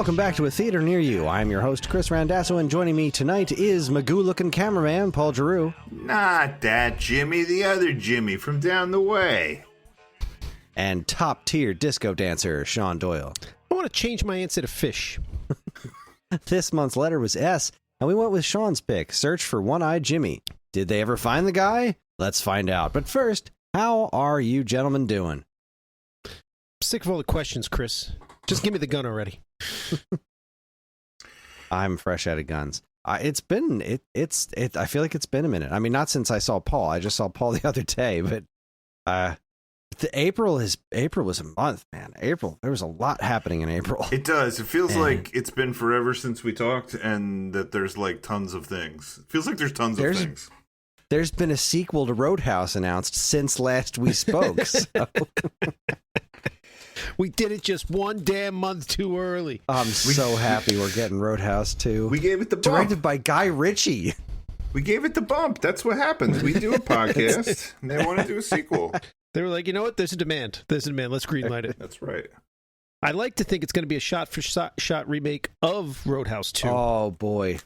welcome back to A Theater Near You. I'm your host, Chris Randazzo, and joining me tonight is Magoo-looking cameraman, Paul Giroux. Not that Jimmy, the other Jimmy from down the way. And top-tier disco dancer, Sean Doyle. I want to change my answer to fish. This month's letter was S, and we went with Sean's pick, Search for One-Eyed Jimmy. Did they ever find the guy? Let's find out. But first, how are you gentlemen doing? Sick of all the questions, Chris. Just give me the gun already. I'm fresh out of guns. I feel like it's been a minute. I mean, not since I saw Paul. I just saw Paul the other day, but April was a month, man. April, there was a lot happening in April. It does. It feels like it's been forever since we talked, and that there's like tons of things. It feels like there's tons of things. There's been a sequel to Roadhouse announced since last we spoke. So. We did it just one damn month too early. I'm so happy we're getting Roadhouse 2. We gave it the bump. Directed by Guy Ritchie. We gave it the bump. That's what happens. We do a podcast, and they want to do a sequel. They were like, you know what? There's a demand. Let's greenlight it. That's right. I like to think it's going to be a shot-for-shot remake of Roadhouse 2. Oh, boy.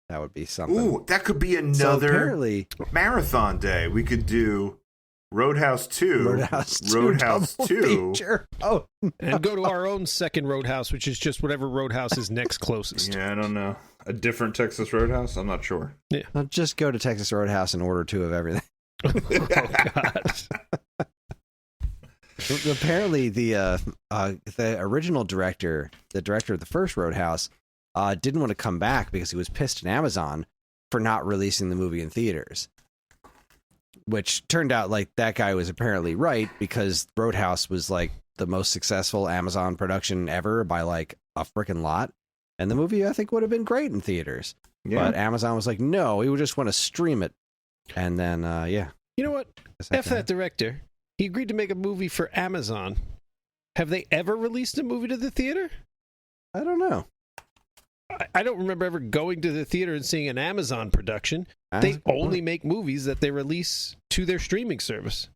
That would be something. Ooh, that could be another marathon day. We could do Roadhouse 2. Roadhouse 2. Oh, no. And go to our own second Roadhouse, which is just whatever Roadhouse is next closest. Yeah, I don't know. A different Texas Roadhouse? I'm not sure. Yeah. I'll just go to Texas Roadhouse and order 2 of everything. Oh, God. Apparently, the original director, the director of the first Roadhouse, didn't want to come back because he was pissed at Amazon for not releasing the movie in theaters. Which turned out like that guy was apparently right, because Roadhouse was like the most successful Amazon production ever by like a freaking lot. And the movie, I think, would have been great in theaters. Yeah. But Amazon was like, no, we would just want to stream it. And then, yeah. You know what? F that director. He agreed to make a movie for Amazon. Have they ever released a movie to the theater? I don't know. I don't remember ever going to the theater and seeing an Amazon production. They only make movies that they release to their streaming service.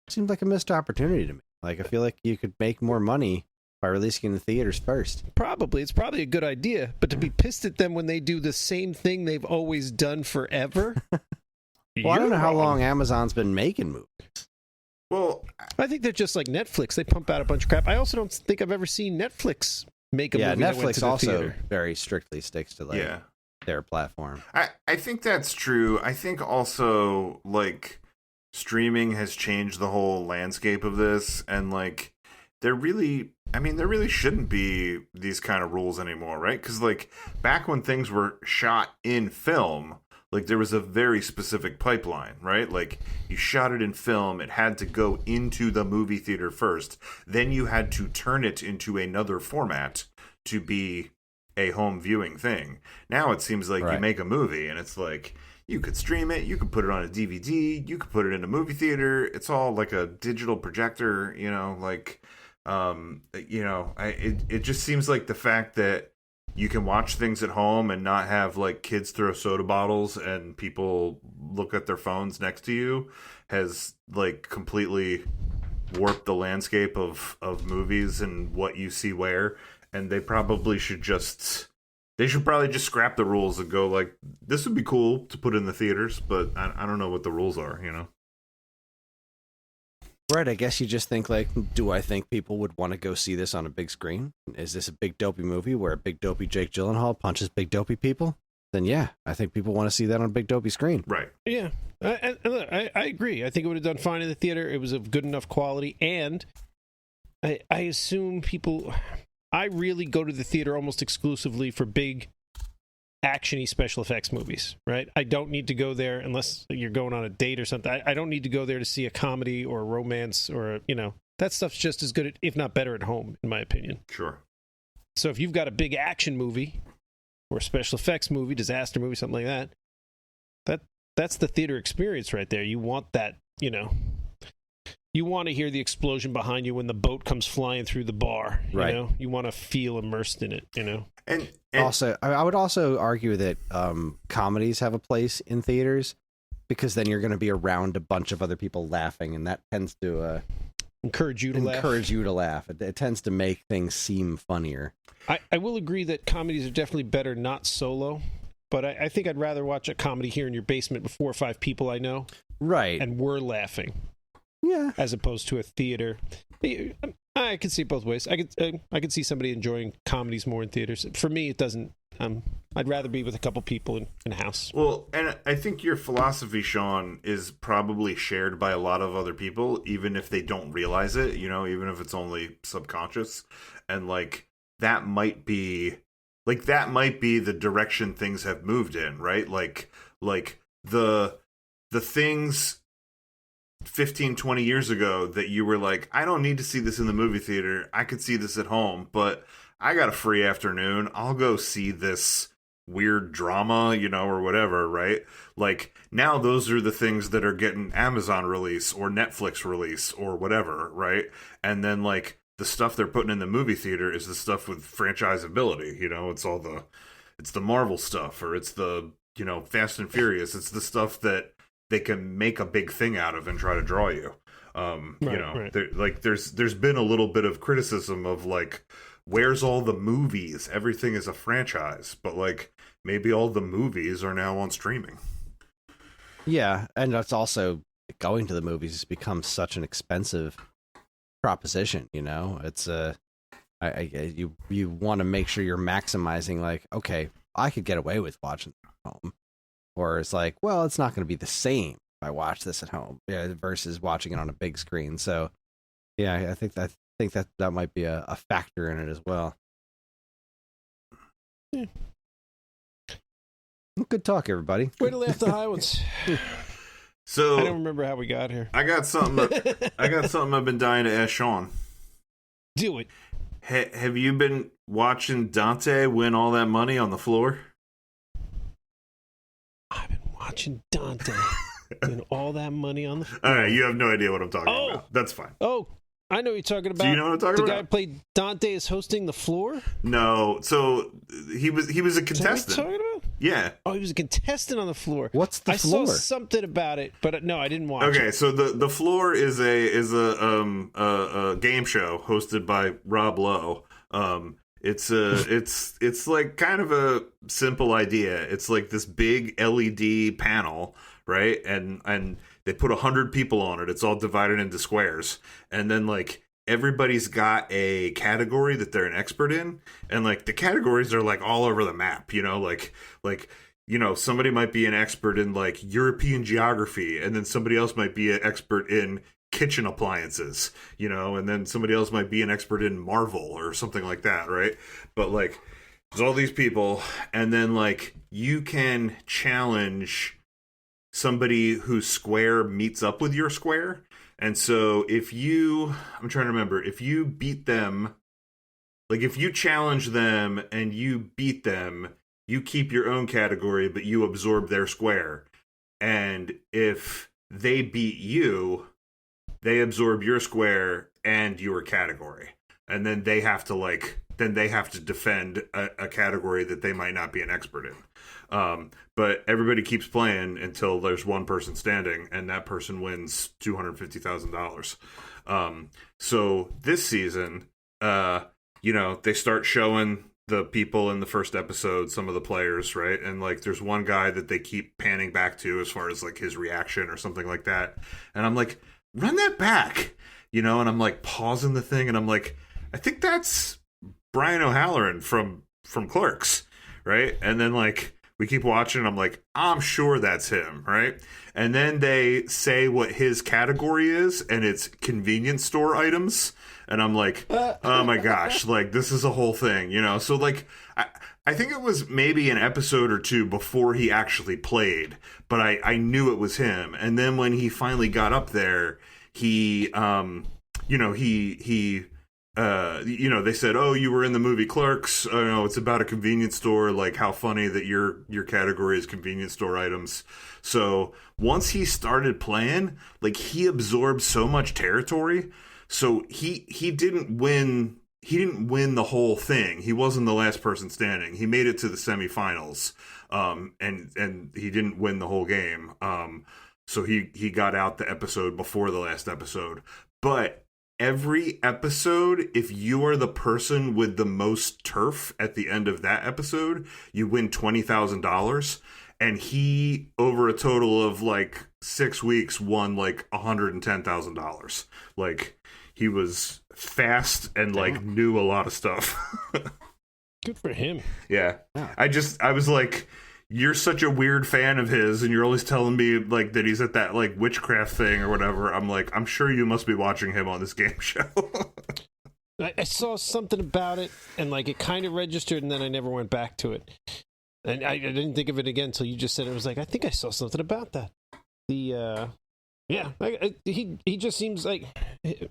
Seems like a missed opportunity to me. Like, I feel like you could make more money by releasing in the theaters first. Probably. It's probably a good idea. But to be pissed at them when they do the same thing they've always done forever? Well, I don't know how long Amazon's been making movies. Well, I think they're just like Netflix. They pump out a bunch of crap. I also don't think I've ever seen Netflix make a movie that went to the also theater. Very strictly sticks to like their platform. I think that's true. I think also like streaming has changed the whole landscape of this, and like there really shouldn't be these kind of rules anymore, right? Because like back when things were shot in film, like there was a very specific pipeline, right? Like you shot it in film, it had to go into the movie theater first. Then you had to turn it into another format to be a home viewing thing. Now it seems like you make a movie and it's like you could stream it, you could put it on a DVD, you could put it in a movie theater. It's all like a digital projector, you know, like it just seems like the fact that you can watch things at home and not have like kids throw soda bottles and people look at their phones next to you has like completely warped the landscape of movies and what you see where. And they probably should just scrap the rules and go like, this would be cool to put in the theaters, but I don't know what the rules are, you know? Right, I guess you just think like, do I think people would want to go see this on a big screen? Is this a big dopey movie where a big dopey Jake Gyllenhaal punches big dopey people? Then yeah, I think people want to see that on a big dopey screen. Right. Yeah, and look, I agree. I think it would have done fine in the theater. It was of good enough quality, and I assume people... I really go to the theater almost exclusively for big action-y special effects movies, right? I don't need to go there unless you're going on a date or something. I don't need to go there to see a comedy or a romance or, that stuff's just as good, if not better, at home, in my opinion. Sure. So if you've got a big action movie or a special effects movie, disaster movie, something like that's the theater experience right there. You want that, you want to hear the explosion behind you when the boat comes flying through the bar. Right. You want to feel immersed in it, And also, I would also argue that comedies have a place in theaters because then you're going to be around a bunch of other people laughing, and that tends to encourage you to laugh. Encourage you to laugh. It tends to make things seem funnier. I will agree that comedies are definitely better not solo, but I think I'd rather watch a comedy here in your basement with 4 or 5 people I know. Right. And we're laughing. Yeah. As opposed to a theater. I could see it both ways. I could see somebody enjoying comedies more in theaters. For me, it doesn't. I'd rather be with a couple people in a house. Well, and I think your philosophy, Sean, is probably shared by a lot of other people, even if they don't realize it, even if it's only subconscious. And that might be the direction things have moved in, right? Like the things 15, 20 years ago that you were like, I don't need to see this in the movie theater. I could see this at home, but I got a free afternoon. I'll go see this weird drama, or whatever, right? Now those are the things that are getting Amazon release or Netflix release or whatever, right? And then the stuff they're putting in the movie theater is the stuff with franchisability, it's the Marvel stuff, or it's the, Fast and Furious. It's the stuff that they can make a big thing out of and try to draw you. Right. There's been a little bit of criticism of where's all the movies? Everything is a franchise, but maybe all the movies are now on streaming. Yeah, and that's also going to the movies has become such an expensive proposition. It's you want to make sure you're maximizing. Okay, I could get away with watching it at home, or it's well, it's not going to be the same if I watch this at home versus watching it on a big screen. So, yeah, I think that might be a factor in it as well. Yeah. Good talk, everybody. Way to laugh the high ones. So I don't remember how we got here. I got something I've been dying to ask Sean. Do it. Have you been watching Dante win all that money on the floor? I've been watching Dante win all that money on the floor. All right, you have no idea what I'm talking about. That's fine. Oh, I know what you're talking about. Do you know what I'm talking about? about? The guy played Dante is hosting the floor? No. So he was a contestant. Is that what you're talking about? Yeah. Oh, he was a contestant on the floor. What's the floor? I saw something about it, but no, I didn't watch it. Okay, so the floor is a game show hosted by Rob Lowe. It's kind of a simple idea. It's this big LED panel, right? And they put 100 people on it. It's all divided into squares. And then everybody's got a category that they're an expert in. And the categories are all over the map, somebody might be an expert in European geography, and then somebody else might be an expert in kitchen appliances, and then somebody else might be an expert in Marvel or something like that, right? But there's all these people, and then you can challenge somebody whose square meets up with your square. And so I'm trying to remember, if you beat them, if you challenge them and you beat them, you keep your own category, but you absorb their square. And if they beat you, they absorb your square and your category. And then they have to defend a category that they might not be an expert in. But everybody keeps playing until there's one person standing, and that person wins $250,000. So this season, they start showing the people in the first episode, some of the players, right? And there's one guy that they keep panning back to as far as his reaction or something like that. And I'm run that back, and I'm pausing the thing, and I'm I think that's Brian O'Halloran from Clerks, right? And then we keep watching, and I'm sure that's him, right? And then they say what his category is, and it's convenience store items. And I'm oh my gosh, this is a whole thing, So I think it was maybe an episode or two before he actually played, but I knew it was him. And then when he finally got up there, they said, oh, you were in the movie Clerks. Oh, no, it's about a convenience store. How funny that your category is convenience store items. So once he started playing, he absorbed so much territory. So he didn't win. He didn't win the whole thing. He wasn't the last person standing. He made it to the semifinals. And he didn't win the whole game. So he got out the episode before the last episode. But every episode, if you are the person with the most turf at the end of that episode, you win $20,000. And he, over a total of like 6 weeks, won like $110,000. Like, he was fast and like knew a lot of stuff. Good for him. Yeah. I was like, you're such a weird fan of his, and you're always telling me like that he's at that like witchcraft thing or whatever. I'm like, I'm sure you must be watching him on this game show. I saw something about it, and like it kind of registered, and then I never went back to it. And I didn't think of it again until you just said it. I was like, I think I saw something about that. He just seems like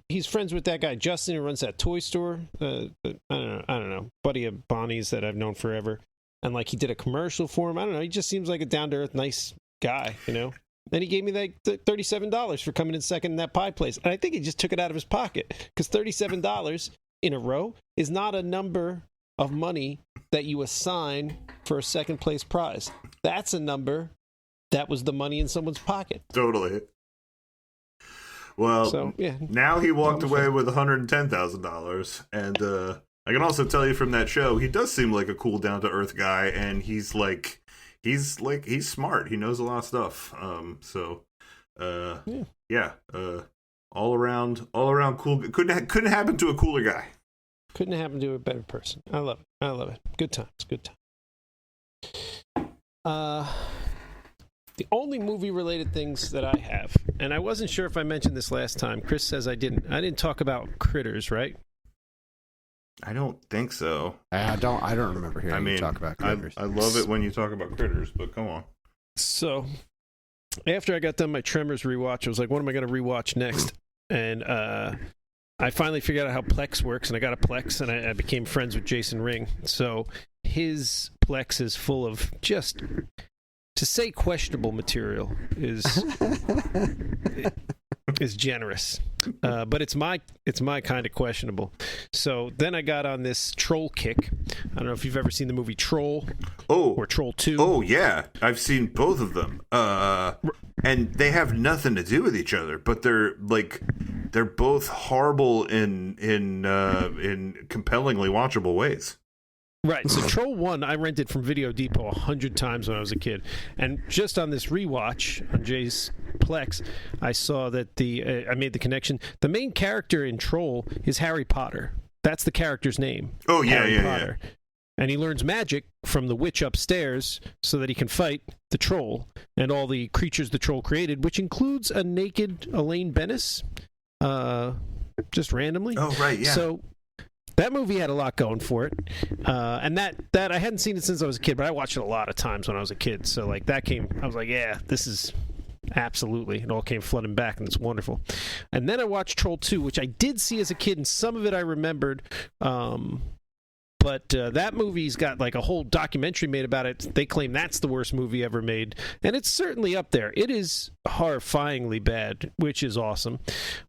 he's friends with that guy Justin who runs that toy store. I don't know, buddy of Bonnie's that I've known forever, and like he did a commercial for him. I don't know. He just seems like a down to earth, nice guy, you know. Then he gave me like $37 for coming in second in that pie place, and I think he just took it out of his pocket because $37 in a row is not a number of money that you assign for a second place prize. That's a number that was the money in someone's pocket. Totally. Well, so, yeah. Now he walked away with $110,000, and I can also tell you from that show, he does seem like a cool, down to earth guy, and he's smart. He knows a lot of stuff. All around cool. Couldn't happen to a cooler guy. Couldn't happen to a better person. I love it. Good times. The only movie-related things that I have, and I wasn't sure if I mentioned this last time. Chris says I didn't. I didn't talk about Critters, right? I don't think so. I don't remember hearing you talk about Critters. I love it when you talk about Critters, but come on. So, after I got done my Tremors rewatch, I was like, what am I going to rewatch next? And I finally figured out how Plex works, and I got a Plex, and I became friends with Jason Ring. So his Plex is full of just, to say questionable material is generous, but it's my kind of questionable. So then I got on this troll kick. I don't know if you've ever seen the movie Troll. Or Troll 2. Oh yeah, I've seen both of them. And they have nothing to do with each other, but they're both horrible in compellingly watchable ways. Right. So Troll 1, I rented from Video Depot 100 times when I was a kid. And just on this rewatch on Jay's Plex, I saw that I made the connection. The main character in Troll is Harry Potter. That's the character's name. Oh, yeah, Harry yeah, Potter. Yeah. And he learns magic from the witch upstairs so that he can fight the troll and all the creatures the troll created, which includes a naked Elaine Bennis, just randomly. Oh, right, yeah. So that movie had a lot going for it. And that I hadn't seen it since I was a kid, but I watched it a lot of times when I was a kid. So like that came, I was like, yeah, this is absolutely. It all came flooding back, and it's wonderful. And then I watched Troll 2, which I did see as a kid, and some of it I remembered. But that movie's got like a whole documentary made about it. They claim that's the worst movie ever made. And it's certainly up there. It is horrifyingly bad, which is awesome.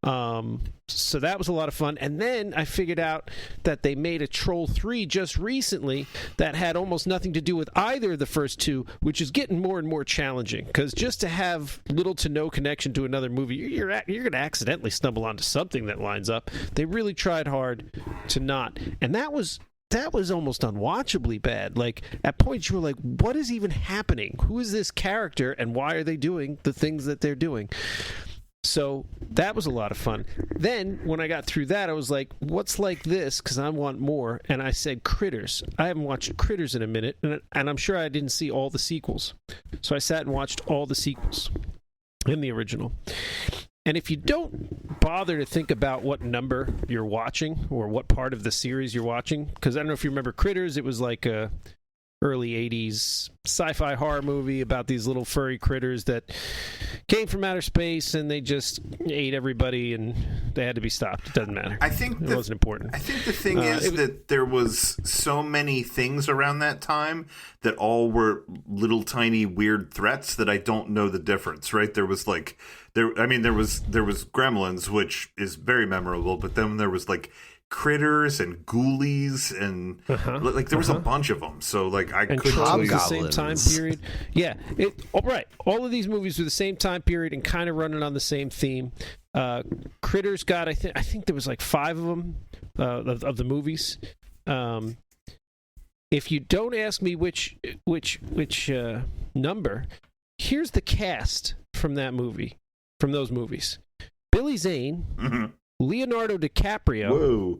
So that was a lot of fun. And then I figured out that they made a Troll 3 just recently that had almost nothing to do with either of the first two, which is getting more and more challenging. Because just to have little to no connection to another movie, you're going to accidentally stumble onto something that lines up. They really tried hard to not. And that was almost unwatchably bad. Like, at points you were like, what is even happening? Who is this character, and why are they doing the things that they're doing? So that was a lot of fun. Then, when I got through that, I was like, what's like this? Because I want more. And I said Critters. I haven't watched Critters in a minute, and I'm sure I didn't see all the sequels. So I sat and watched all the sequels in the original. And if you don't bother to think about what number you're watching or what part of the series you're watching, because I don't know if you remember Critters, it was like a early 80s sci-fi horror movie about these little furry critters that came from outer space and they just ate everybody and they had to be stopped. It doesn't matter. I think it wasn't important. I think the thing is that there was so many things around that time that all were little tiny weird threats that I don't know the difference, right? There was like there was Gremlins, which is very memorable, but then there was like Critters and Ghoulies and like there was a bunch of them. So like I could tell you the same time period. Yeah, right. All of these movies were the same time period and kind of running on the same theme. Critters got, I think there was like 5 of them of the movies. If you don't ask me which number, here's the cast from those movies: Billy Zane, Leonardo DiCaprio. Whoa.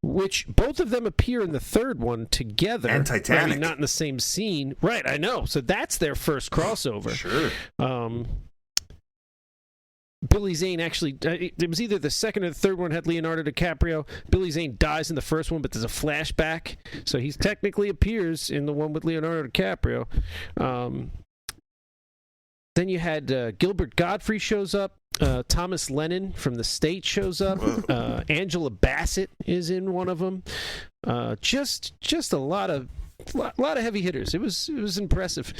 Which both of them appear in the third one together. And Titanic. I mean, not in the same scene. Right, I know. So that's their first crossover. Sure. Billy Zane actually, it was either the second or the third one had Leonardo DiCaprio. Billy Zane dies in the first one, but there's a flashback. So he technically appears in the one with Leonardo DiCaprio. Then you had Gilbert Godfrey shows up. Thomas Lennon from The State shows up. Angela Bassett is in one of them. Just a lot of heavy hitters. It was impressive,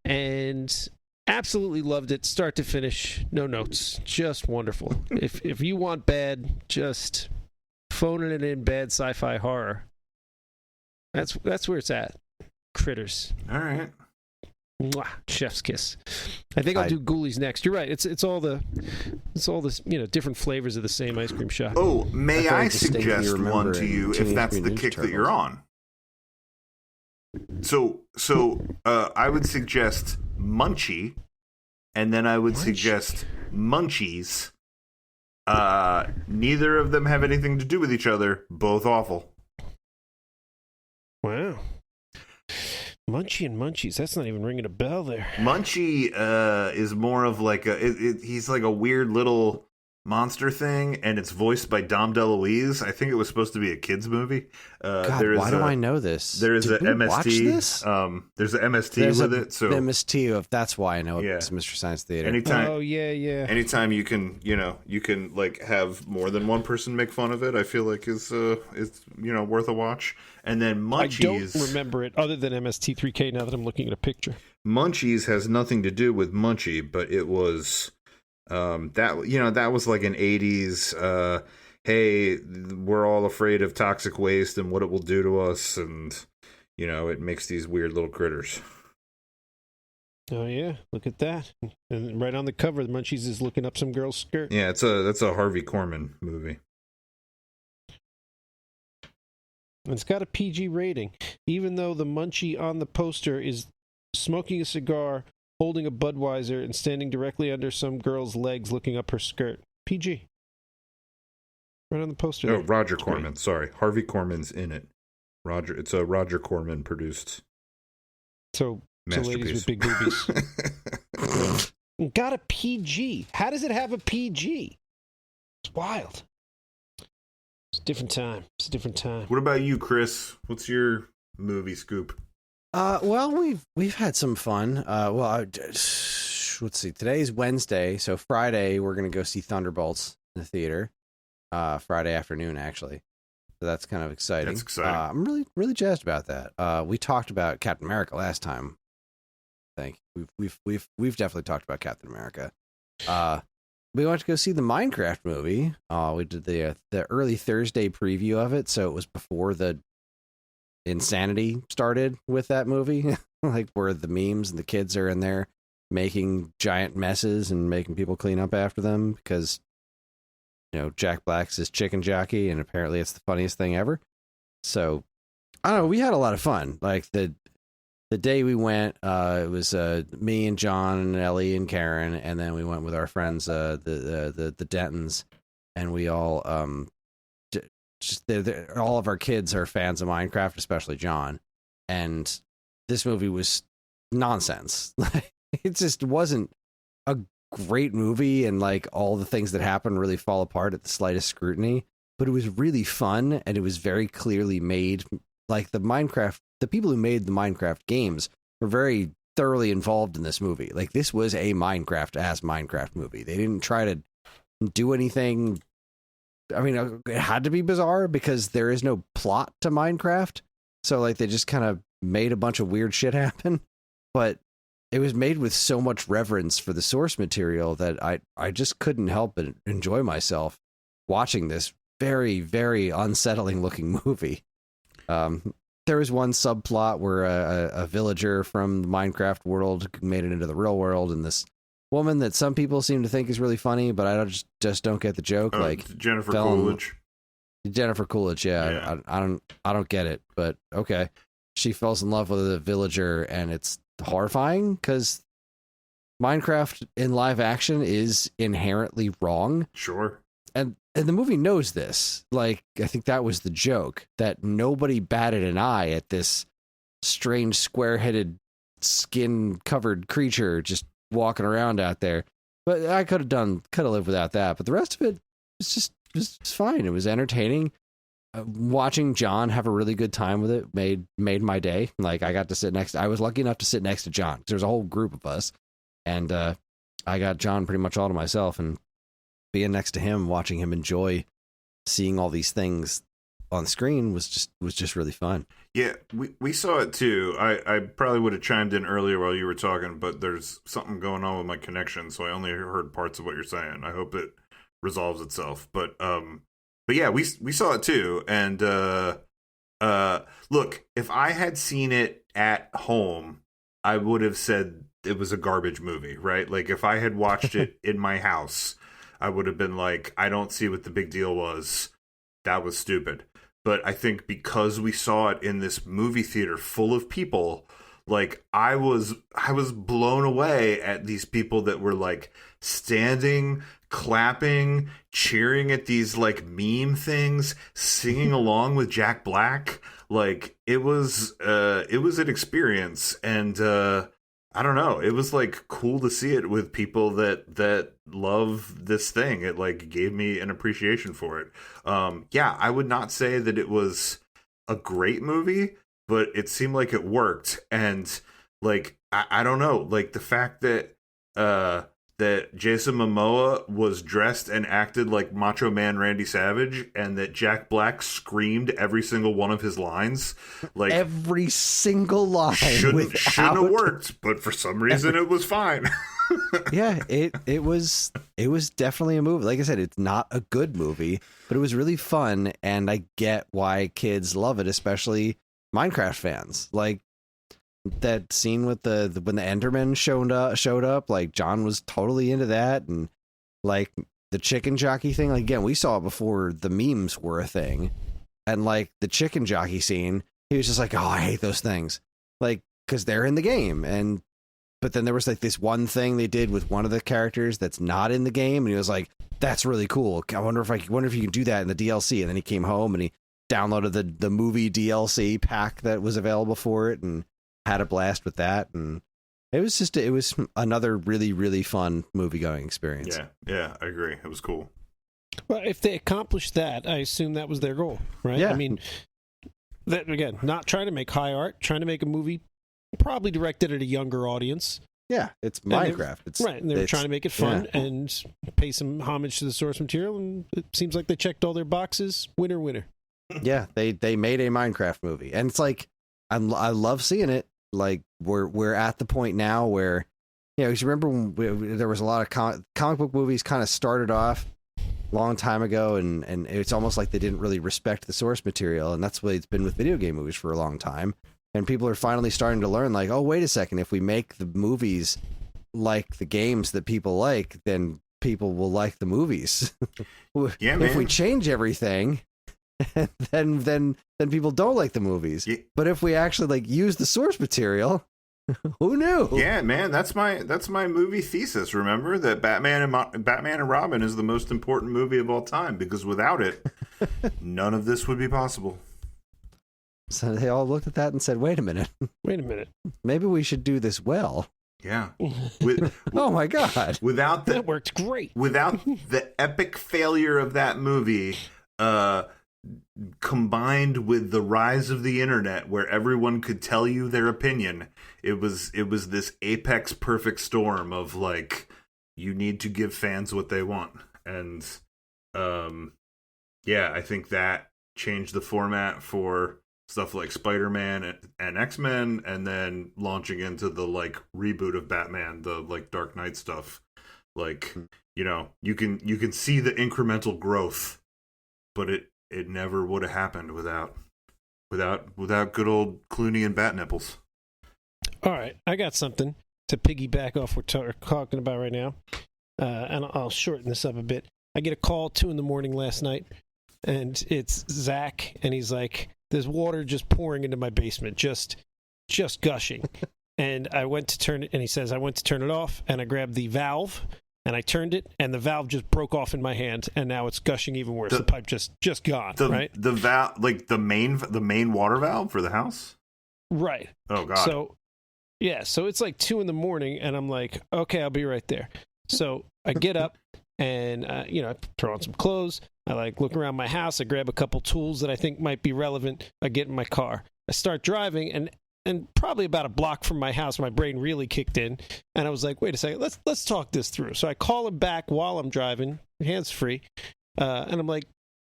and absolutely loved it, start to finish. No notes, just wonderful. If you want bad, just phoning it in bad sci-fi horror. That's where it's at. Critters. All right. Mwah, chef's kiss. I think I'll do Ghoulies next. You're right. It's all the different flavors of the same ice cream shop. Oh, may I suggest one to you if that's the kick that you're on? So I would suggest Munchie, and then I would suggest Munchies. Neither of them have anything to do with each other. Both awful. Wow. Munchie and Munchies. That's not even ringing a bell there. Munchie is more of like he's like a weird little monster thing, and it's voiced by Dom DeLuise. I think it was supposed to be a kids movie. God, why do I know this? There is an MST. There's an MST with it. So MST. That's why I know it's Mystery Science Theater. Anytime, oh yeah. Anytime you can like have more than one person make fun of it, I feel like is worth a watch. And then Munchies. I don't remember it other than MST3K now that I'm looking at a picture. Munchies has nothing to do with Munchie, but it was that was like an 80s hey, we're all afraid of toxic waste and what it will do to us, and it makes these weird little critters. Oh yeah, look at that. And right on the cover, the Munchies is looking up some girl's skirt. Yeah, that's a Harvey Korman movie. It's got a PG rating, even though the Munchie on the poster is smoking a cigar, holding a Budweiser, and standing directly under some girl's legs looking up her skirt. PG. Right on the poster. Oh, Roger Corman. Sorry. Harvey Korman's in it. It's a Roger Corman produced. So ladies with big boobies. Got a PG. How does it have a PG? It's wild. It's a different time. What about you, Chris? What's your movie scoop? Well, we've had some fun. Let's see. Today's Wednesday, so Friday we're gonna go see Thunderbolts in the theater. Friday afternoon, actually. So that's kind of exciting. That's exciting. I'm really, really jazzed about that. We talked about Captain America last time. I think we've definitely talked about Captain America. We went to go see the Minecraft movie. We did the early Thursday preview of it, so it was before the insanity started with that movie, like where the memes and the kids are in there making giant messes and making people clean up after them because Jack Black's his chicken jockey, and apparently it's the funniest thing ever. So I don't know, we had a lot of fun. Like the day we went, it was me and John and Ellie and Karen, and then we went with our friends, the Dentons, and we all all of our kids are fans of Minecraft, especially John, and this movie was nonsense. It just wasn't a great movie, and like all the things that happen really fall apart at the slightest scrutiny, but it was really fun, and it was very clearly made. Like the people who made the Minecraft games were very thoroughly involved in this movie. Like this was a Minecraft movie. They didn't try to do anything. I mean, it had to be bizarre because there is no plot to Minecraft. So like they just kind of made a bunch of weird shit happen, but it was made with so much reverence for the source material that I just couldn't help but enjoy myself watching this very, very unsettling looking movie. There was one subplot where a villager from the Minecraft world made it into the real world, and this woman that some people seem to think is really funny, but I just don't get the joke. Like Jennifer Coolidge. Jennifer Coolidge, Yeah. I don't get it, but okay. She falls in love with a villager, and it's horrifying because Minecraft in live action is inherently wrong. Sure. And the movie knows this. Like, I think that was the joke, that nobody batted an eye at this strange square-headed, skin-covered creature just walking around out there. But I could have lived without that. But the rest of it, it's fine. It was entertaining. Watching John have a really good time with it made my day. Like, I was lucky enough to sit next to John. There was a whole group of us, and I got John pretty much all to myself, and being next to him, watching him enjoy seeing all these things on screen was just really fun. Yeah, we saw it too. I probably would have chimed in earlier while you were talking, but there's something going on with my connection, so I only heard parts of what you're saying. I hope it resolves itself. But yeah, we saw it too. And look, if I had seen it at home, I would have said it was a garbage movie, right? Like, if I had watched it in my house, I would have been like, I don't see what the big deal was. That was stupid. But I think because we saw it in this movie theater full of people, like, I was blown away at these people that were like standing, clapping, cheering at these like meme things, singing along with Jack Black. Like, it was an experience, and I don't know, it was like cool to see it with people that love this thing. It like gave me an appreciation for it. Yeah, I would not say that it was a great movie, but it seemed like it worked. And like, I don't know, like the fact that that Jason Momoa was dressed and acted like Macho Man Randy Savage, and that Jack Black screamed every single one of his lines, like every single line shouldn't have worked, but for some reason it was fine. Yeah, it was definitely a movie. Like I said, it's not a good movie, but it was really fun, and I get why kids love it, especially Minecraft fans. Like, that scene with the when the Enderman showed up, like, John was totally into that. And like the chicken jockey thing, like, again, we saw it before the memes were a thing, and like the chicken jockey scene, he was just like, oh, I hate those things, like, because they're in the game. But then there was like this one thing they did with one of the characters that's not in the game, and he was like, that's really cool. I wonder if you can do that in the DLC. And then he came home and he downloaded the movie DLC pack that was available for it and had a blast with that. And it was another really, really fun movie going experience. Yeah, I agree. It was cool. Well, if they accomplished that, I assume that was their goal, right? Yeah. I mean, that, again, not trying to make high art, trying to make a movie probably directed at a younger audience. Yeah, it's Minecraft. It's right, and they were trying to make it fun and pay some homage to the source material, and it seems like they checked all their boxes. Winner. Yeah, they made a Minecraft movie, and it's like, I love seeing it. Like, we're at the point now where, you know, 'cause you remember when there was a lot of comic book movies kind of started off a long time ago, and it's almost like they didn't really respect the source material, and that's what it's been with video game movies for a long time. And people are finally starting to learn, like, oh, wait a second, if we make the movies like the games that people like, then people will like the movies. Yeah, if we change everything, then people don't like the movies. Yeah. But if we actually like use the source material, who knew? Yeah, man, that's my movie thesis. Remember that Batman and Robin is the most important movie of all time, because without it, none of this would be possible. So they all looked at that and said, wait a minute, maybe we should do this well. Yeah. Oh my God. That worked great. Without the epic failure of that movie, combined with the rise of the internet, where everyone could tell you their opinion, it was this apex perfect storm of like, you need to give fans what they want. And yeah, I think that changed the format for stuff like Spider-Man and X-Men, and then launching into the like reboot of Batman, the like Dark Knight stuff. Like, you know, you can see the incremental growth, but it never would have happened without good old Clooney and bat nipples. All right, I got something. to piggyback off what we're talking about right now, and I'll shorten this up a bit. I get a call 2 a.m. last night, and it's Zach, and he's like, "There's water just pouring into my basement, just gushing." And I went to turn it, and he says, I went to turn it off, and I grabbed the valve, and I turned it, and the valve just broke off in my hand, and now it's gushing even worse. The pipe just gone, right? The valve, like the main water valve for the house? Right. Oh, God. So it's like 2 a.m, and I'm like, okay, I'll be right there. So I get up, and, I throw on some clothes. I, look around my house. I grab a couple tools that I think might be relevant. I get in my car. I start driving, and probably about a block from my house, my brain really kicked in, and I was like, wait a second, let's talk this through. So I call him back while I'm driving, hands-free, and I'm like,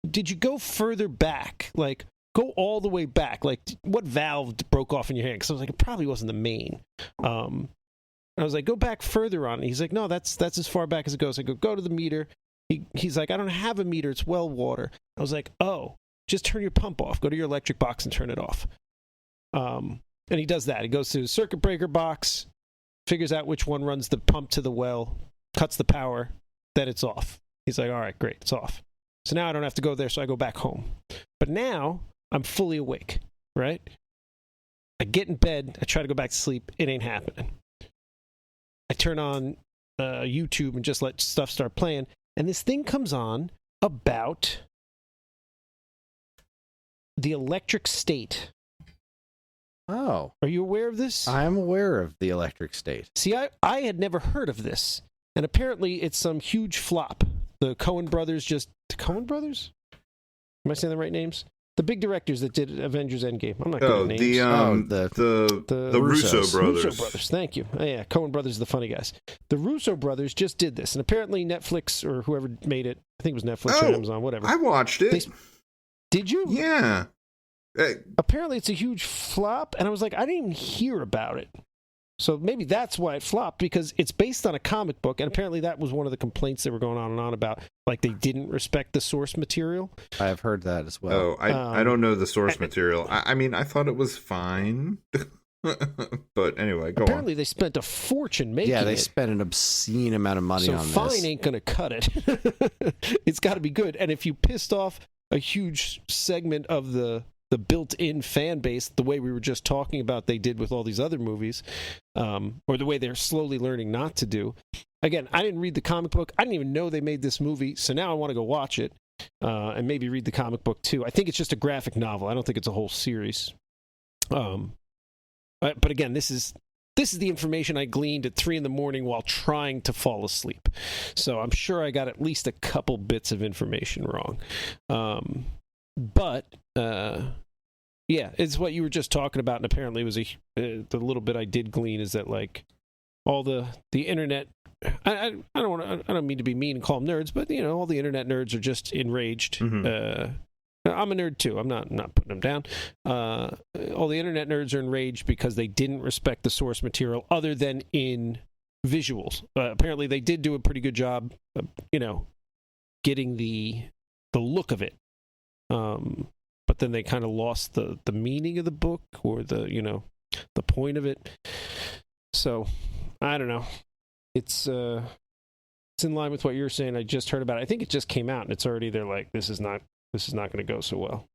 did you go further back? Like, go all the way back. Like, what valve broke off in your hand? Because I was like, it probably wasn't the main. I was like, go back further on. And he's like, no, that's as far back as it goes. I go to the meter. He's like, I don't have a meter. It's well water. I was like, oh, just turn your pump off. Go to your electric box and turn it off. And he does that. He goes to the circuit breaker box, figures out which one runs the pump to the well, cuts the power, then it's off. He's like, all right, great, it's off. So now I don't have to go there, so I go back home. But now I'm fully awake, right? I get in bed, I try to go back to sleep, it ain't happening. I turn on YouTube and just let stuff start playing, and this thing comes on about the electric state. Oh. Are you aware of this? I'm aware of the electric state. See, I had never heard of this. And apparently it's some huge flop. The Coen brothers The Coen brothers? Am I saying the right names? The big directors that did Avengers Endgame. I'm not good at names. The Russo brothers. Russo brothers, thank you. Oh, yeah, Coen brothers are the funny guys. The Russo brothers just did this. And apparently Netflix, or whoever made it, I think it was Netflix or Amazon, whatever. I watched it. Did you? Yeah. Apparently it's a huge flop, and I was like, I didn't even hear about it. So maybe that's why it flopped, because it's based on a comic book, and apparently that was one of the complaints they were going on and on about, like they didn't respect the source material. I have heard that as well. Oh, I don't know the source material. I mean, I thought it was fine. But anyway, go on. Apparently they spent a fortune making it. Yeah, they spent an obscene amount of money on this. So fine ain't going to cut it. It's got to be good. And if you pissed off a huge segment of the built-in fan base, the way we were just talking about they did with all these other movies, or the way they're slowly learning not to do. Again, I didn't read the comic book. I didn't even know they made this movie, so now I want to go watch it and maybe read the comic book too. I think it's just a graphic novel. I don't think it's a whole series. But again, this is the information I gleaned at 3 a.m. while trying to fall asleep. So I'm sure I got at least a couple bits of information wrong. But yeah, it's what you were just talking about, and apparently it was the little bit I did glean is that like all the internet. I don't mean to be mean and call them nerds, but all the internet nerds are just enraged. Mm-hmm. I'm a nerd too. I'm not putting them down. All the internet nerds are enraged because they didn't respect the source material other than in visuals. Apparently they did do a pretty good job of, getting the look of it. But then they kind of lost the meaning of the book or the point of it. So I don't know. It's in line with what you're saying. I just heard about it. I think it just came out and it's already, they're like, this is not going to go so well.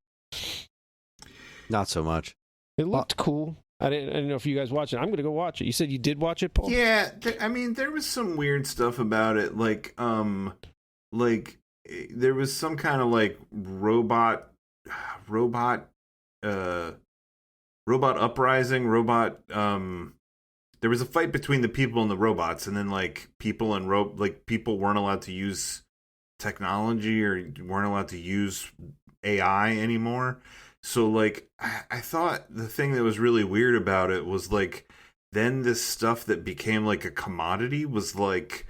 Not so much. It looked cool. I didn't know if you guys watched it. I'm going to go watch it. You said you did watch it, Paul? Yeah, there was some weird stuff about it, like there was some kind of like robot uprising, there was a fight between the people and the robots, and then like people weren't allowed to use technology or weren't allowed to use AI anymore. So like I thought the thing that was really weird about it was like then this stuff that became like a commodity was like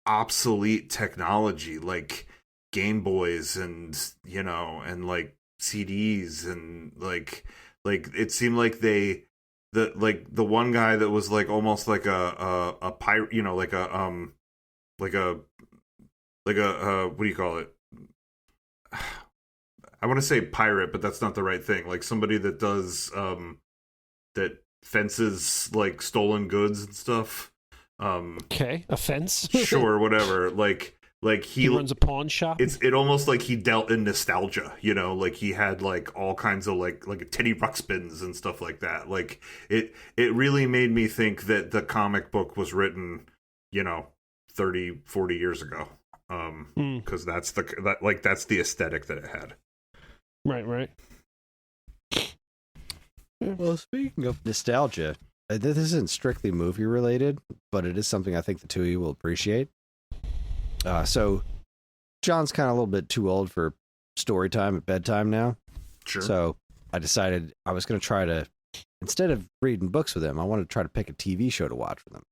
obsolete technology, like Game Boys and and like CDs, and like it seemed like the one guy that was like almost like a pirate, like a what do you call it? I want to say pirate, but that's not the right thing. Like somebody that does that fences like stolen goods and stuff. Okay, a fence. Sure, whatever. Like he runs a pawn shop. It almost like he dealt in nostalgia, you know, like he had like all kinds of like Teddy Ruxpins and stuff like that. Like it really made me think that the comic book was written, you know, 30, 40 years ago. Because that's the aesthetic that it had. Right. Well, speaking of nostalgia, this isn't strictly movie related, but it is something I think the two of you will appreciate. So John's kind of a little bit too old for story time at bedtime now. Sure. So I decided I was going to try to, instead of reading books with him, I wanted to try to pick a TV show to watch with him.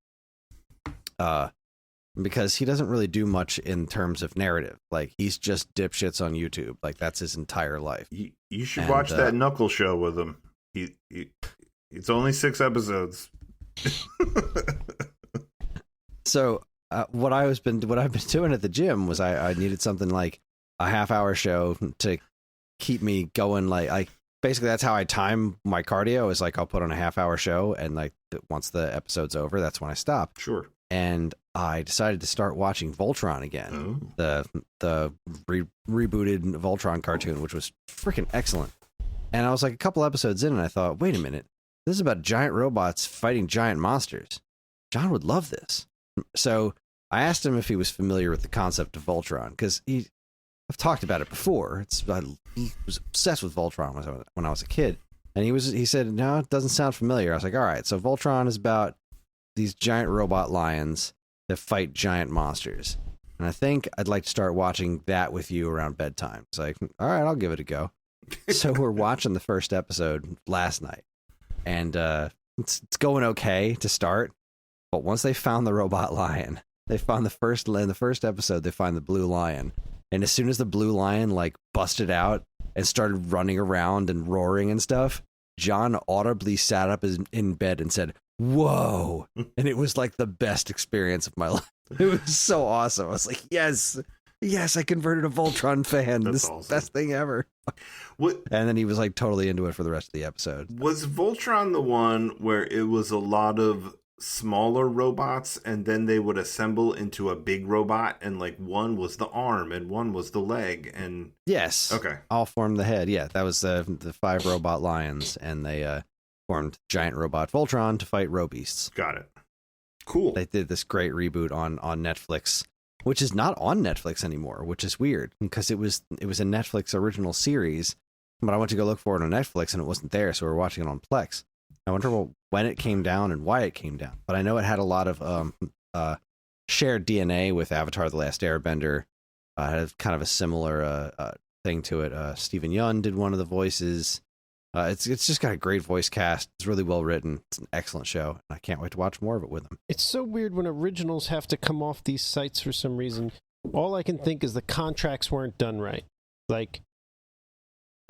Because he doesn't really do much in terms of narrative. Like, he's just dipshits on YouTube. Like, that's his entire life. You should watch that Knuckle show with him. It's only 6 episodes. So what I've been doing at the gym was I needed something like a half-hour show to keep me going. Like basically that's how I time my cardio, is like I'll put on a half-hour show, and like once the episode's over, that's when I stop. Sure. And I decided to start watching Voltron again, the rebooted Voltron cartoon, which was freaking excellent. And I was like a couple episodes in, and I thought, wait a minute, this is about giant robots fighting giant monsters. John would love this. So I asked him if he was familiar with the concept of Voltron, because I've talked about it before. I was obsessed with Voltron when I was a kid, and he said, no, it doesn't sound familiar. I was like, all right, so Voltron is about these giant robot lions that fight giant monsters, and I think I'd like to start watching that with you around bedtime. It's like, all right, I'll give it a go. So we're watching the first episode last night, and it's going okay to start. But once they found the robot lion, they found in the first episode, they find the blue lion. And as soon as the blue lion like busted out and started running around and roaring and stuff, John audibly sat up in bed and said, "Whoa." And it was like the best experience of my life. It was so awesome. I was like, yes, I converted a Voltron fan. That's this is awesome. the best thing ever. What And then he was like totally into it for the rest of the episode. was Voltron, the one where it was a lot of smaller robots and then they would assemble into a big robot, and like one was the arm and one was the leg, and Yes. okay, All formed the head. Yeah, that was the 5 robot lions, and they formed giant robot Voltron to fight Robeasts. got it. Cool. They did this great reboot on Netflix, which is not on Netflix anymore, which is weird because it was a Netflix original series, but I went to go look for it on Netflix and it wasn't there, so we're watching it on Plex. I wonder when it came down and why it came down. But I know it had a lot of shared DNA with Avatar: The Last Airbender. It had kind of a similar thing to it. Stephen Yeun did one of the voices. It's just got a great voice cast. It's really well written. It's an excellent show, and I can't wait to watch more of it with them. It's so weird when originals have to come off these sites for some reason. All I can think is the contracts weren't done right. Like,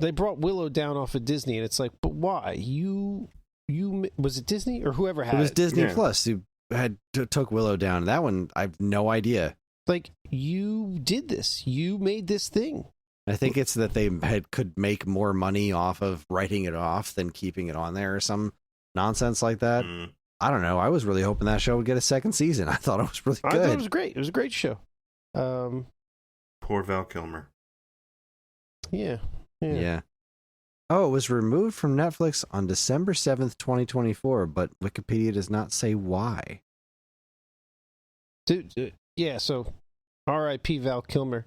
they brought Willow down off of Disney, and it's like, but why? You was it Disney or whoever had it? It was Disney Yeah. Plus who took Willow down. That one, I have no idea. Like, you did this. You made this thing. I think it's that they could make more money off of writing it off than keeping it on there or some nonsense like that. I don't know. I was really hoping that show would get a second season. I thought it was really good. I thought it was great. It was a great show. Poor Val Kilmer. Yeah. Oh, it was removed from Netflix on December 7th, 2024, but Wikipedia does not say why. Dude, yeah, so R.I.P. Val Kilmer.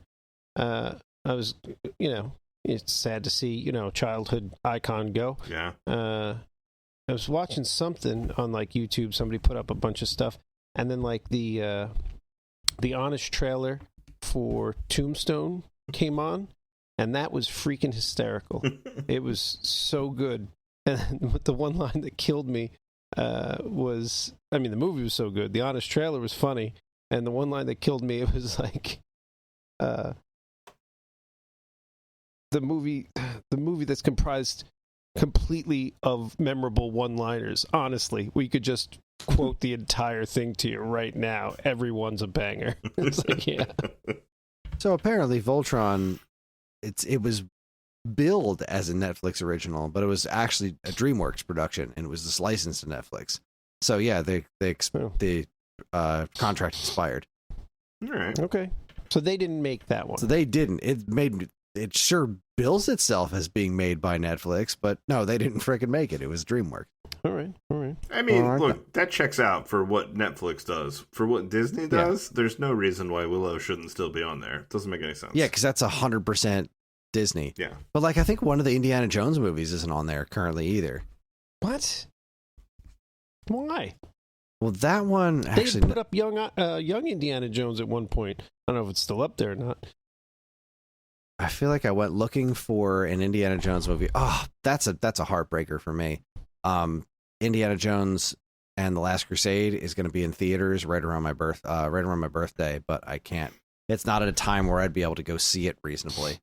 I was, it's sad to see, childhood icon go. Yeah. I was watching something on like YouTube. Somebody put up a bunch of stuff, and then like the Honest trailer for Tombstone came on, and that was freaking hysterical. It was so good. And the one line that killed me was, the movie was so good. The Honest trailer was funny, and the one line that killed me, it was like, the movie that's comprised completely of memorable one-liners. Honestly, we could just quote the entire thing to you right now. Everyone's a banger. It's like, yeah. So apparently Voltron, it was billed as a Netflix original, but it was actually a DreamWorks production, and it was just licensed to Netflix. So yeah, the contract expired. All right. Okay. So they didn't make that one. So they didn't. It sure bills itself as being made by Netflix, but no, they didn't freaking make it. It was DreamWorks. All right. I mean, look, that checks out for what Netflix does. For what Disney does, there's no reason why Willow shouldn't still be on there. It doesn't make any sense. Yeah, because that's 100% Disney. Yeah. But like, I think one of the Indiana Jones movies isn't on there currently either. What? Why? Well, that one actually They put up young Indiana Jones at one point. I don't know if it's still up there or not. I feel like I went looking for an Indiana Jones movie. Oh, that's a heartbreaker for me. Indiana Jones and the Last Crusade is going to be in theaters right around my birthday, but I can't. It's not at a time where I'd be able to go see it reasonably.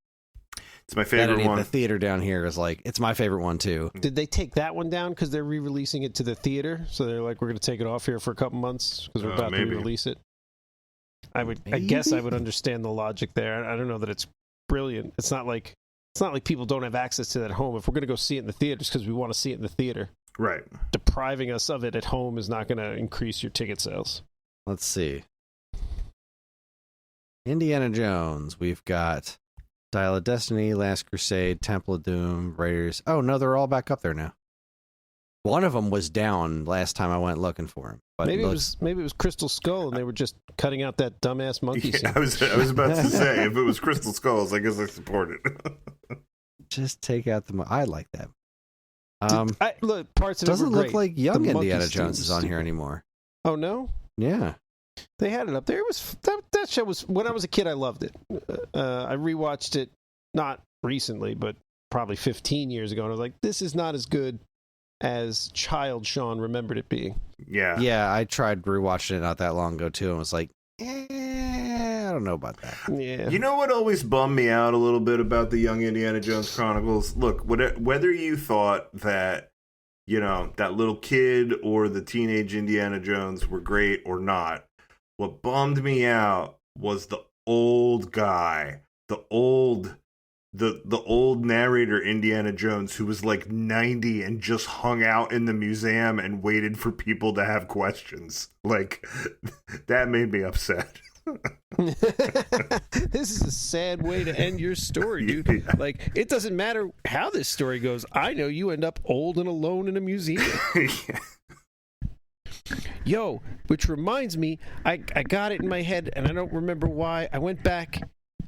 It's my favorite one. The theater down here is like, it's my favorite one too. Did they take that one down because they're re-releasing it to the theater? So they're like, we're going to take it off here for a couple months because we're about to re-release it. I guess I would understand the logic there. I don't know that it's brilliant. It's not like people don't have access to that at home. If we're going to go see it in the theater, it's because we want to see it in the theater. Right. Depriving us of it at home is not going to increase your ticket sales. Let's see. Indiana Jones. We've got Dial of Destiny, Last Crusade, Temple of Doom, Raiders. Oh, no, they're all back up there now. One of them was down last time I went looking for him. But maybe it was Crystal Skull, and they were just cutting out that dumbass monkey scene. I was about to say, if it was Crystal Skulls, I guess I support it. Just take out I like that. Look, parts of it doesn't were look great. like young The Indiana monkey Jones scene is on here stupid. anymore. Oh no, Yeah. they had it up there. It was that show was when I was a kid. I loved it. I rewatched it not recently, but probably 15 years ago, and I was like, "This is not as good as child Sean remembered it being." Yeah. Yeah, I tried rewatching it not that long ago too, and was like, I don't know about that. Yeah, You know what always bummed me out a little bit about the Young Indiana Jones Chronicles? Look, whether you thought that, that little kid or the teenage Indiana Jones were great or not, what bummed me out was the old guy, the old narrator Indiana Jones, who was like 90 and just hung out in the museum and waited for people to have questions. Like, that made me upset. this is a sad way to end your story, dude. Yeah. Like, it doesn't matter how this story goes. I know you end up old and alone in a museum. Yeah. Yo, which reminds me, I got it in my head, and I don't remember why. I went back.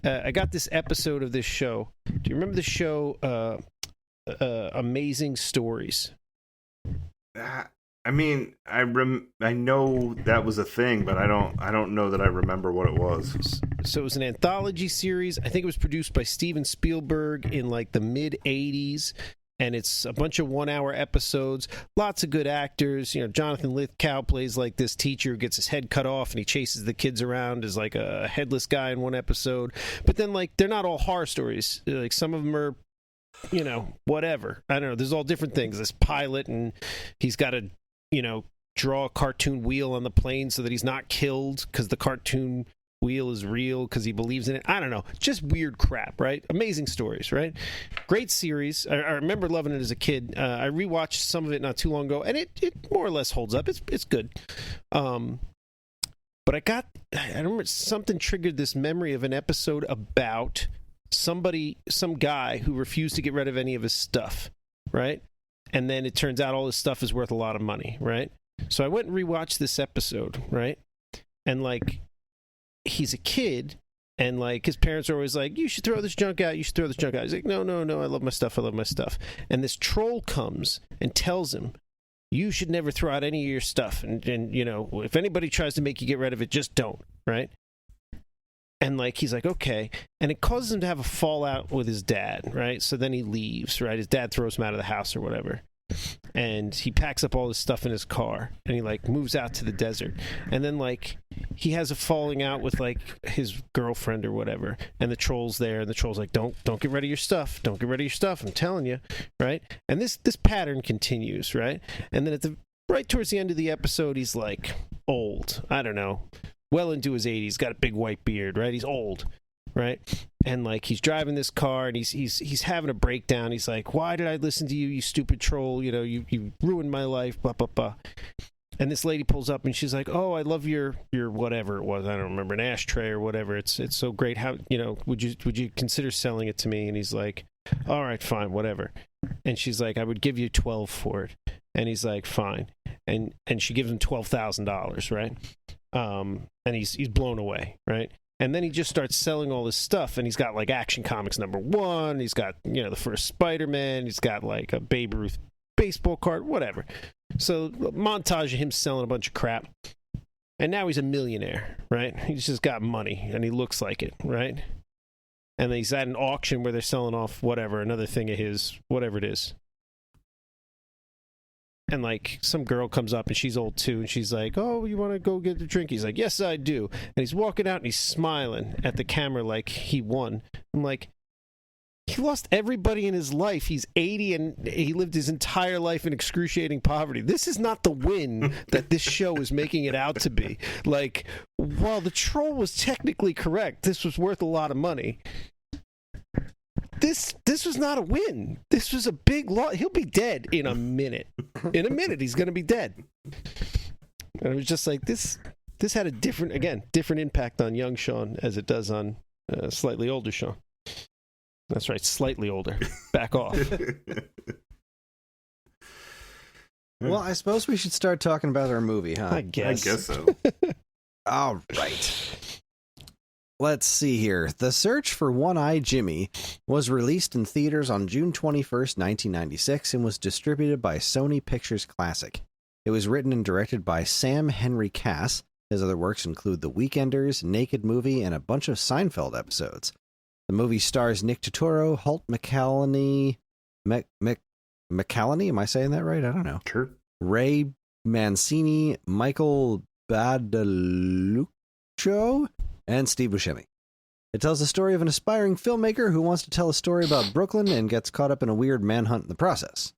I got this episode of this show. Do you remember the show Amazing Stories? I mean, I know that was a thing, but I don't know that I remember what it was. So it was an anthology series. I think it was produced by Steven Spielberg in like the mid 80s, and it's a bunch of 1-hour episodes. Lots of good actors. Jonathan Lithgow plays like this teacher who gets his head cut off, and he chases the kids around as like a headless guy in one episode. But then like they're not all horror stories. Like some of them are, whatever. I don't know. There's all different things. This pilot, and he's got to, draw a cartoon wheel on the plane so that he's not killed because the cartoon wheel is real because he believes in it. I don't know. Just weird crap, right? Amazing Stories, right? Great series. I remember loving it as a kid. I rewatched some of it not too long ago, and it more or less holds up. It's good. But I remember something triggered this memory of an episode about some guy who refused to get rid of any of his stuff, right? And then it turns out all his stuff is worth a lot of money, right? So I went and rewatched this episode, right? And like, he's a kid, and like his parents are always like, you should throw this junk out, he's like, no, I love my stuff. And this troll comes and tells him, you should never throw out any of your stuff, and if anybody tries to make you get rid of it, just don't, right? And like he's like, okay, and it causes him to have a fallout with his dad, right? So then he leaves, right? His dad throws him out of the house or whatever, and he packs up all his stuff in his car, and he like moves out to the desert, and then like he has a falling out with like his girlfriend or whatever, and the troll's there, and the troll's like, don't get rid of your stuff, I'm telling you, right? And this pattern continues, right? And then right towards the end of the episode, he's like old, I don't know, well into his 80s, got a big white beard, right? He's old, right? and like he's driving this car, and he's having a breakdown. He's like, "Why did I listen to you, you stupid troll? You know, you ruined my life." Blah blah blah. And this lady pulls up, and she's like, "Oh, I love your whatever it was. I don't remember, an ashtray or whatever. It's so great. How, you know, would you consider selling it to me?" And he's like, "All right, fine, whatever." And she's like, "I would give you 12 for it." And he's like, "Fine." And she gives him $12,000, right? And he's blown away, right? And then he just starts selling all this stuff, and he's got like Action Comics #1. He's got, you know, the first Spider-Man. He's got like a Babe Ruth baseball card, whatever. So montage of him selling a bunch of crap. And now he's a millionaire, right? He's just got money, and he looks like it, right? And then he's at an auction where they're selling off whatever, another thing of his, whatever it is. And like some girl comes up, and she's old too, and she's like, "Oh, you want to go get a drink?" He's like, "Yes, I do." And he's walking out, and he's smiling at the camera like he won. I'm like, he lost everybody in his life. He's 80, and he lived his entire life in excruciating poverty. This is not the win that this show is making it out to be. Like, while the troll was technically correct, this was worth a lot of money. This was not a win. This was a big loss. He'll be dead in a minute. In a minute, he's going to be dead. And it was just like, this had a different impact on young Sean as it does on slightly older Sean. That's right, slightly older. Back off. Well, I suppose we should start talking about our movie, huh? I guess so. All right. Let's see here. The Search for One-Eye Jimmy was released in theaters on June 21st, 1996, and was distributed by Sony Pictures Classic. It was written and directed by Sam Henry Cass. His other works include The Weekenders, Naked Movie, and a bunch of Seinfeld episodes. The movie stars Nick Turturro, Holt McCallany, McCallany, am I saying that right? I don't know. Sure. Ray Mancini, Michael Badaluccio, and Steve Buscemi. It tells the story of an aspiring filmmaker who wants to tell a story about Brooklyn and gets caught up in a weird manhunt in the process.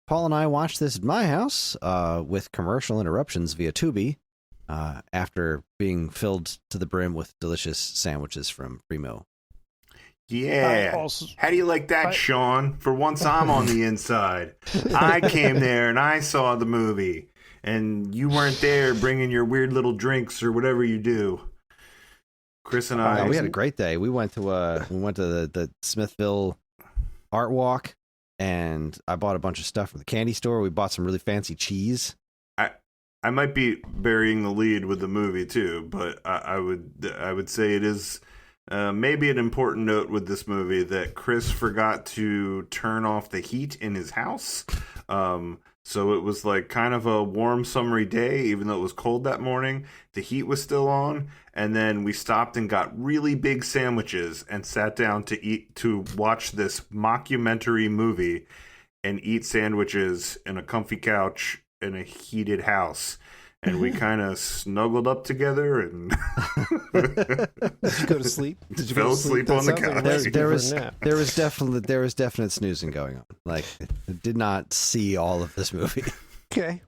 Paul and I watched this at my house with commercial interruptions via Tubi after being filled to the brim with delicious sandwiches from Primo. Yeah. How do you like that, Sean? For once I'm on the inside. I came there and I saw the movie, and you weren't there bringing your weird little drinks or whatever you do. Chris and I, we had a great day. We went to the Smithville Art Walk, and I bought a bunch of stuff from the candy store. We bought some really fancy cheese. I might be burying the lead with the movie too, but I would say it is maybe an important note with this movie that Chris forgot to turn off the heat in his house. So it was like kind of a warm summery day, even though it was cold that morning. The heat was still on, and then we stopped and got really big sandwiches and sat down to watch this mockumentary movie and eat sandwiches in a comfy couch in a heated house. And we kind of snuggled up together and Did you go to sleep? Did you fell asleep on the couch? There was definite snoozing going on. Like, I did not see all of this movie. Okay.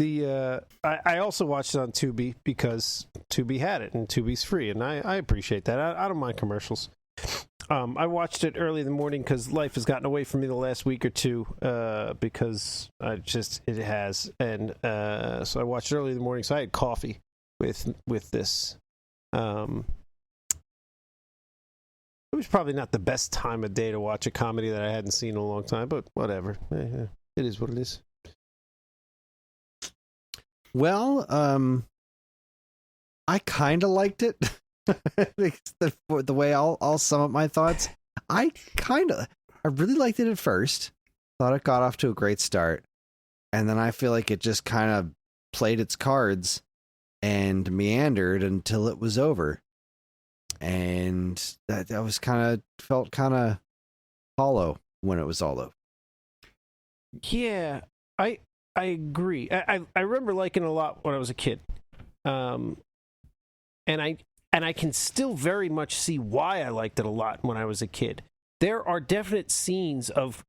I also watched it on Tubi because Tubi had it, and Tubi's free, and I appreciate that. I don't mind commercials. I watched it early in the morning because life has gotten away from me the last week or two because it has. And so I watched it early in the morning. So I had coffee with this. It was probably not the best time of day to watch a comedy that I hadn't seen in a long time, but whatever. It is what it is. Well, I kind of liked it. The way I'll sum up my thoughts, I really liked it at first. Thought it got off to a great start, and then I feel like it just kind of played its cards and meandered until it was over, and that was felt kind of hollow when it was all over. Yeah, I agree. I remember liking it a lot when I was a kid, and I can still very much see why I liked it a lot when I was a kid. There are definite scenes of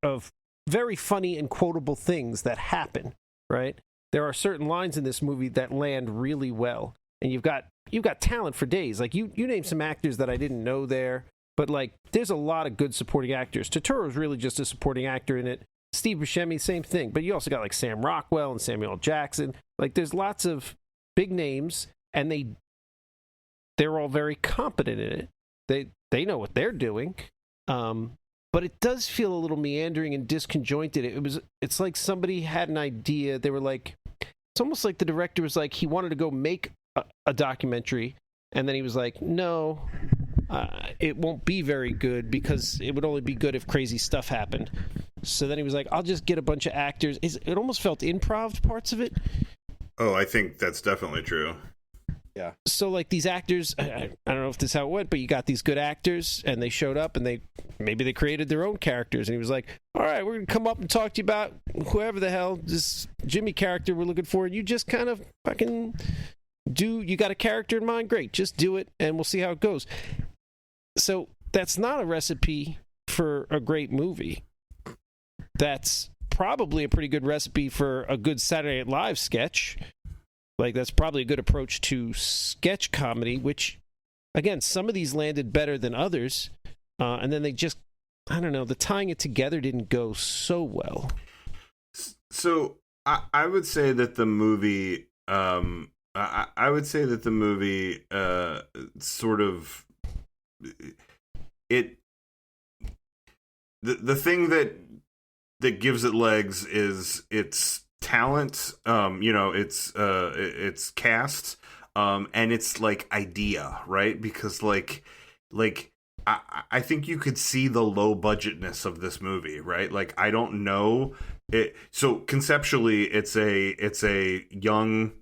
very funny and quotable things that happen, right? There are certain lines in this movie that land really well, and you've got talent for days. Like you name some actors that I didn't know there, But like, there's a lot of good supporting actors. Turturro's really just a supporting actor in it. Steve Buscemi, same thing. But you also got like Sam Rockwell and Samuel L. Jackson. Like, there's lots of big names, and they're all very competent in it. They know what they're doing. But it does feel a little meandering and disconjointed. It's like somebody had an idea. They were like, it's almost like the director was like, he wanted to go make a documentary, and then he was like, no, it won't be very good because it would only be good if crazy stuff happened. So then he was like, I'll just get a bunch of actors. It almost felt improv, parts of it. Oh, I think that's definitely true. Yeah. So like these actors, I don't know if this is how it went, but you got these good actors, and they showed up, and maybe they created their own characters, and he was like, all right, we're gonna come up and talk to you about whoever the hell this Jimmy character we're looking for, and you just kind of fucking you got a character in mind, great, just do it, and we'll see how it goes. So that's not a recipe for a great movie. That's probably a pretty good recipe for a good Saturday Night Live sketch. Like, that's probably a good approach to sketch comedy, which, again, some of these landed better than others. And then they just, I don't know, the tying it together didn't go so well. So I would say that the movie, I would say that the movie sort of, the thing that gives it legs is its talent, it's cast, and it's like idea, right? Because like I think you could see the low budgetness of this movie, right? Like, I don't know it. So conceptually, it's a young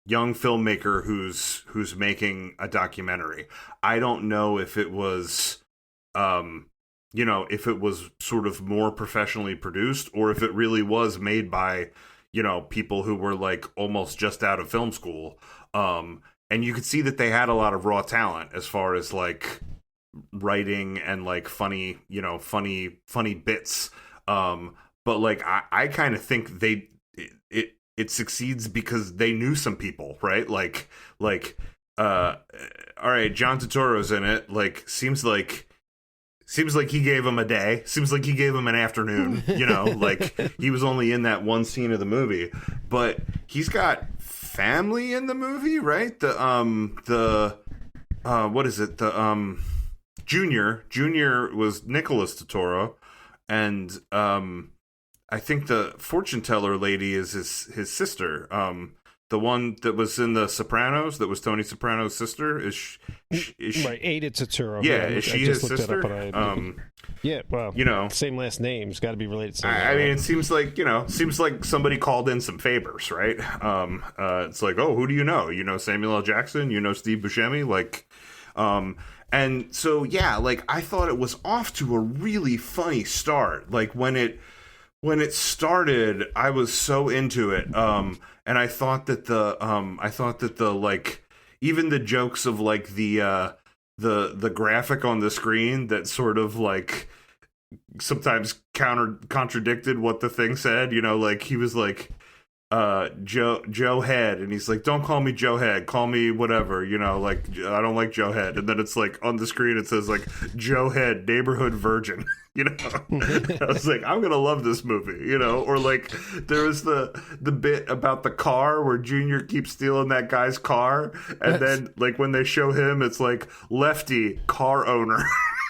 filmmaker who's making a documentary. I don't know if it was if it was sort of more professionally produced, or if it really was made by people who were like almost just out of film school. And you could see that they had a lot of raw talent as far as like writing and like funny bits. But like, I kind of think it succeeds because they knew some people, right? Like, all right, John Turturro's in it. Like, seems like he gave him a day. Seems like he gave him an afternoon, like he was only in that one scene of the movie, but he's got family in the movie, right? What is it? Junior was Nicholas Turturro, and I think the fortune teller lady is his sister. The one that was in The Sopranos, that was Tony Soprano's sister, is she, right? Ada Turturro. Yeah, is she his sister? Yeah, well, same last name. It's got to be related. I mean, it seems like somebody called in some favors, right? It's like, oh, who do you know? You know Samuel L. Jackson. You know Steve Buscemi. Like, and so yeah, like I thought it was off to a really funny start. Like when it started, I was so into it. And I thought that the like, even the jokes of like the graphic on the screen that sort of like sometimes contradicted what the thing said, like he was like Joe Head, and he's like, don't call me Joe Head, call me whatever, like I don't like Joe Head, and then it's like on the screen it says like Joe Head, neighborhood virgin. I was like, I'm gonna love this movie, or like there was the bit about the car where Junior keeps stealing that guy's car, and then like when they show him, it's like Lefty, car owner.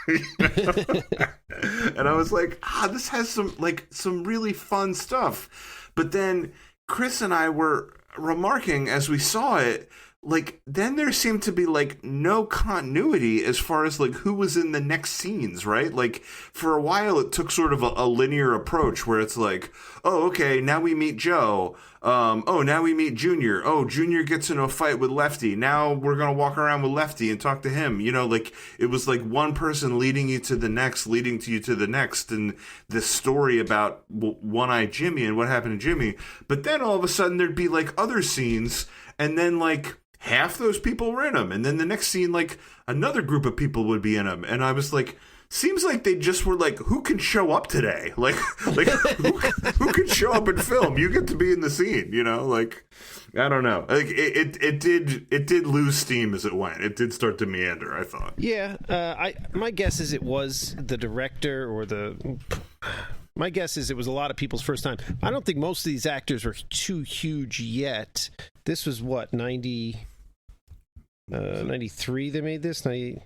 And I was like, this has some really fun stuff. But then Chris and I were remarking as we saw it, like, then there seemed to be like no continuity as far as like who was in the next scenes, right? Like for a while it took sort of a linear approach where it's like, oh, okay, now we meet Joe. Oh, now we meet Junior. Oh, Junior gets into a fight with Lefty. Now we're going to walk around with Lefty and talk to him. Like it was like one person leading you to the next, leading to you to the next. And this story about One-Eyed Jimmy and what happened to Jimmy. But then all of a sudden there'd be like other scenes, and then like half those people were in them. And then the next scene, like another group of people would be in them. And I was like, seems like they just were like, who can show up today? Like who can show up and film? You get to be in the scene, you know? Like, I don't know. Like it did lose steam as it went. It did start to meander, I thought. Yeah, my guess is it was the director or my guess is it was a lot of people's first time. I don't think most of these actors were too huge yet. This was what, 93 they made this? 90...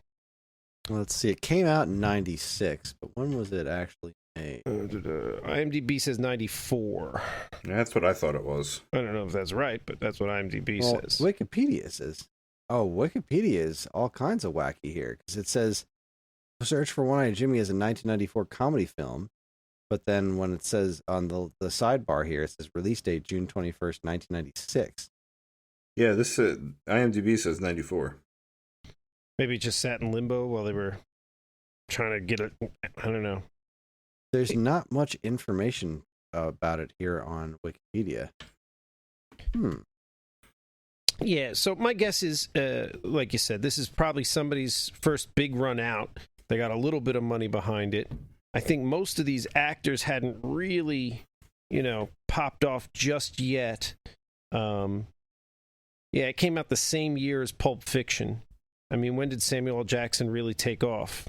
Let's see. It came out in 96, but when was it actually made? IMDb says 94. That's what I thought it was. I don't know if that's right, but that's what IMDb says. Wikipedia says. Oh, Wikipedia is all kinds of wacky here, because it says, search for One-Eyed Jimmy as a 1994 comedy film, but then when it says on the sidebar here, it says release date June 21st, 1996. Yeah, this IMDb says 94. Maybe it just sat in limbo while they were trying to get it. I don't know. There's not much information about it here on Wikipedia. Yeah, so my guess is, like you said, this is probably somebody's first big run out. They got a little bit of money behind it. I think most of these actors hadn't really, popped off just yet. Yeah, it came out the same year as Pulp Fiction. I mean, when did Samuel L. Jackson really take off?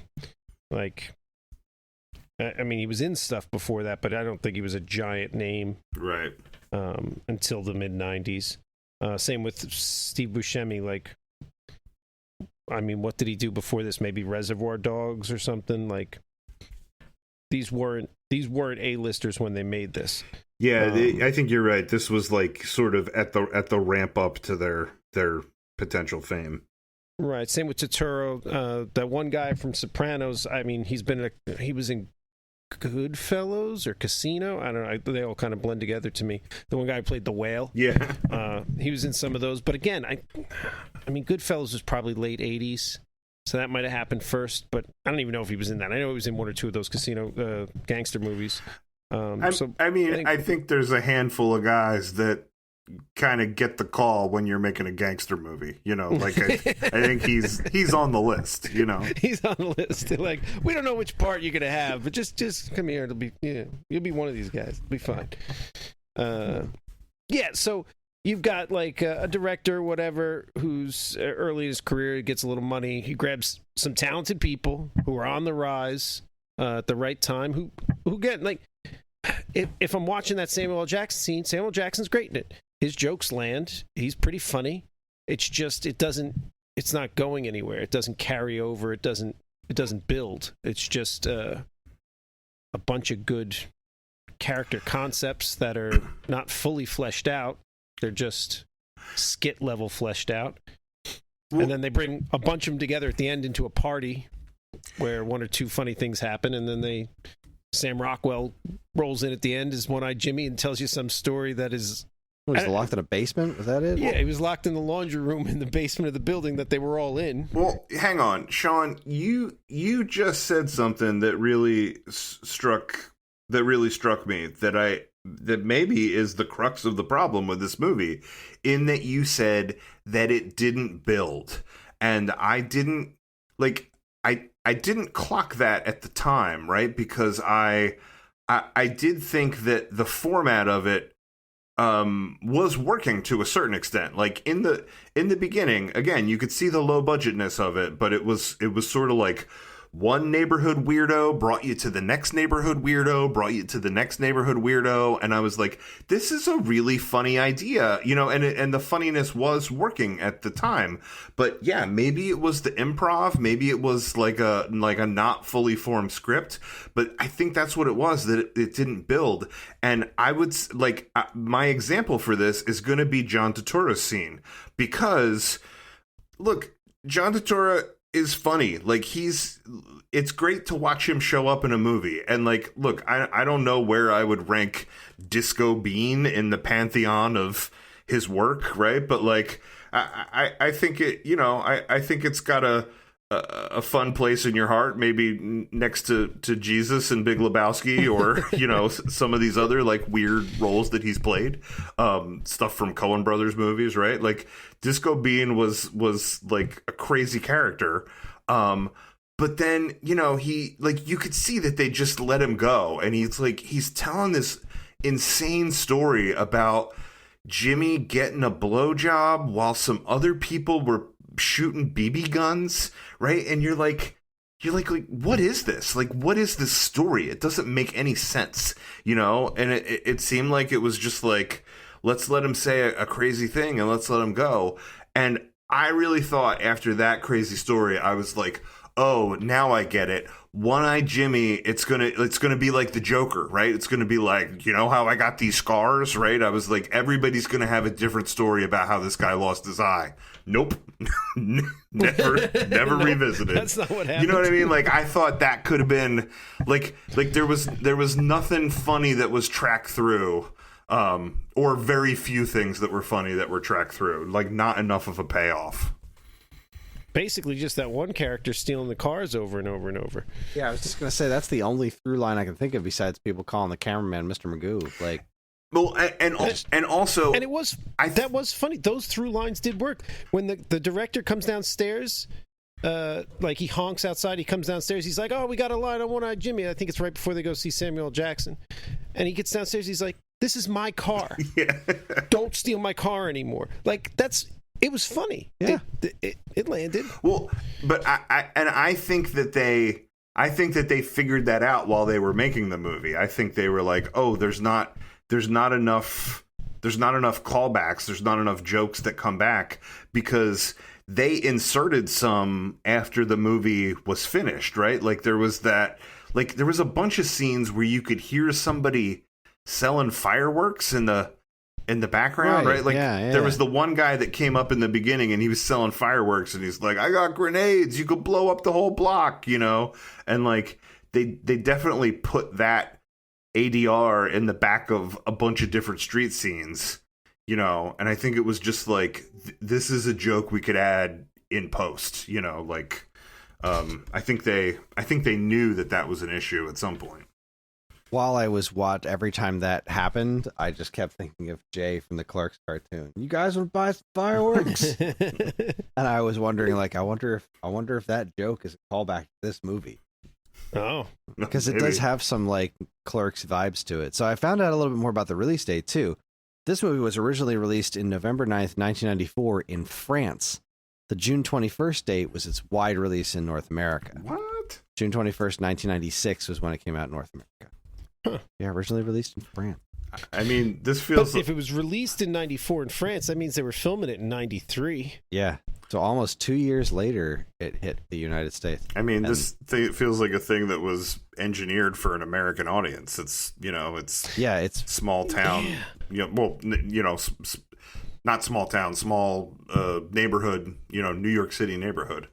Like, I mean, he was in stuff before that, but I don't think he was a giant name. Right. Until the mid-90s. Same with Steve Buscemi. Like, I mean, what did he do before this? Maybe Reservoir Dogs or something? Like, these weren't A-listers when they made this. Yeah, I think you're right. This was like sort of at the ramp up to their potential fame. Right. Same with Turturro. That one guy from Sopranos. I mean, he was in Goodfellas or Casino. I don't know. They all kind of blend together to me. The one guy who played the whale. Yeah. He was in some of those. But again, I mean, Goodfellas was probably late 80s. So that might have happened first. But I don't even know if he was in that. I know he was in one or two of those casino gangster movies. I think there's a handful of guys that kind of get the call when you're making a gangster movie, like I think he's on the list, He's on the list. They're like, we don't know which part you're gonna have, but just come here. It'll be, you'll be one of these guys. It'll be fine. Yeah. So you've got like a director, whatever, who's early in his career, gets a little money. He grabs some talented people who are on the rise at the right time. Who get like, if I'm watching that Samuel L. Jackson scene, Samuel L. Jackson's great in it. His jokes land. He's pretty funny. It's just it's not going anywhere. It doesn't carry over. It doesn't build. It's just a bunch of good character concepts that are not fully fleshed out. They're just skit level fleshed out. And then they bring a bunch of them together at the end into a party where one or two funny things happen, and then Sam Rockwell rolls in at the end as One-Eyed Jimmy and tells you some story that is... Was he locked in a basement? Was that it? Yeah, he was locked in the laundry room in the basement of the building that they were all in. Well, hang on, Sean. You just said something that really struck me that maybe is the crux of the problem with this movie, in that you said that it didn't build, and I didn't clock that at the time, right? Because I did think that the format of it was working to a certain extent. Like in the beginning, again, you could see the low budgetness of it, but it was sort of like one neighborhood weirdo brought you to the next neighborhood weirdo, brought you to the next neighborhood weirdo, and I was like, this is a really funny idea, and the funniness was working at the time. But yeah, maybe it was the improv, maybe it was like a not fully formed script, but I think that's what it was, that it didn't build. And I would my example for this is going to be John Turturro's scene, because look, John Turturro is funny. Like, it's great to watch him show up in a movie. And like, look, I don't know where I would rank Disco Bean in the pantheon of his work, right? But like, I think it, I think it's got a fun place in your heart, maybe next to Jesus and Big Lebowski, or some of these other like weird roles that he's played, stuff from Coen Brothers movies, right? Like Disco Bean was like a crazy character, but But then, he, like, you could see that they just let him go. And he's telling this insane story about Jimmy getting a blowjob while some other people were shooting BB guns, right? And you're like, what is this? Like, what is this story? It doesn't make any sense, And it seemed like it was just like, let's let him say a crazy thing and let's let him go. And I really thought after that crazy story, I was like, oh, now I get it. One-Eyed Jimmy, it's gonna be like the Joker, right? It's gonna be like, how I got these scars, right? I was like, everybody's gonna have a different story about how this guy lost his eye. Nope. never Nope, revisited. That's not what happened. You know what I mean? Like, I thought that could have been like there was nothing funny that was tracked through. Or very few things that were funny that were tracked through. Like, not enough of a payoff. Basically, just that one character stealing the cars over and over and over. Yeah, I was just gonna say that's the only through line I can think of besides people calling the cameraman Mr. Magoo. Like, well, and also, and that was funny. Those through lines did work when the director comes downstairs. Like, he honks outside. He comes downstairs. He's like, "Oh, we got a line on One-Eyed Jimmy." I think it's right before they go see Samuel L. Jackson, and he gets downstairs. He's like, "This is my car. Yeah. Don't steal my car anymore." Like, it was funny. Yeah, it landed. Well, but I think that they figured that out while they were making the movie. I think they were like, oh, there's not enough callbacks. There's not enough jokes that come back, because they inserted some after the movie was finished, right? Like, there was a bunch of scenes where you could hear somebody selling fireworks in the background, right? Like, there was the one guy that came up in the beginning and he was selling fireworks and he's like, I got grenades, you could blow up the whole block, and like they definitely put that ADR in the back of a bunch of different street scenes, and I think it was just like, this is a joke we could add in post, like, I think they knew that was an issue at some point. While I was every time that happened, I just kept thinking of Jay from the Clerks cartoon. You guys would buy some fireworks, and I was wondering, like, I wonder if that joke is a callback to this movie. Oh, because it does have some like Clerks vibes to it. So I found out a little bit more about the release date too. This movie was originally released in November 9th, 1994 in France. The June 21st date was its wide release in North America. What? June 21st, 1996 was when it came out in North America. Huh. Yeah, originally released in France. I mean, this feels... But if it was released in 94 in France, that means they were filming it in 93. Yeah. So almost 2 years later, it hit the United States. I mean, this thing, it feels like a thing that was engineered for an American audience. It's, it's small town, not small town, small neighborhood, New York City neighborhood.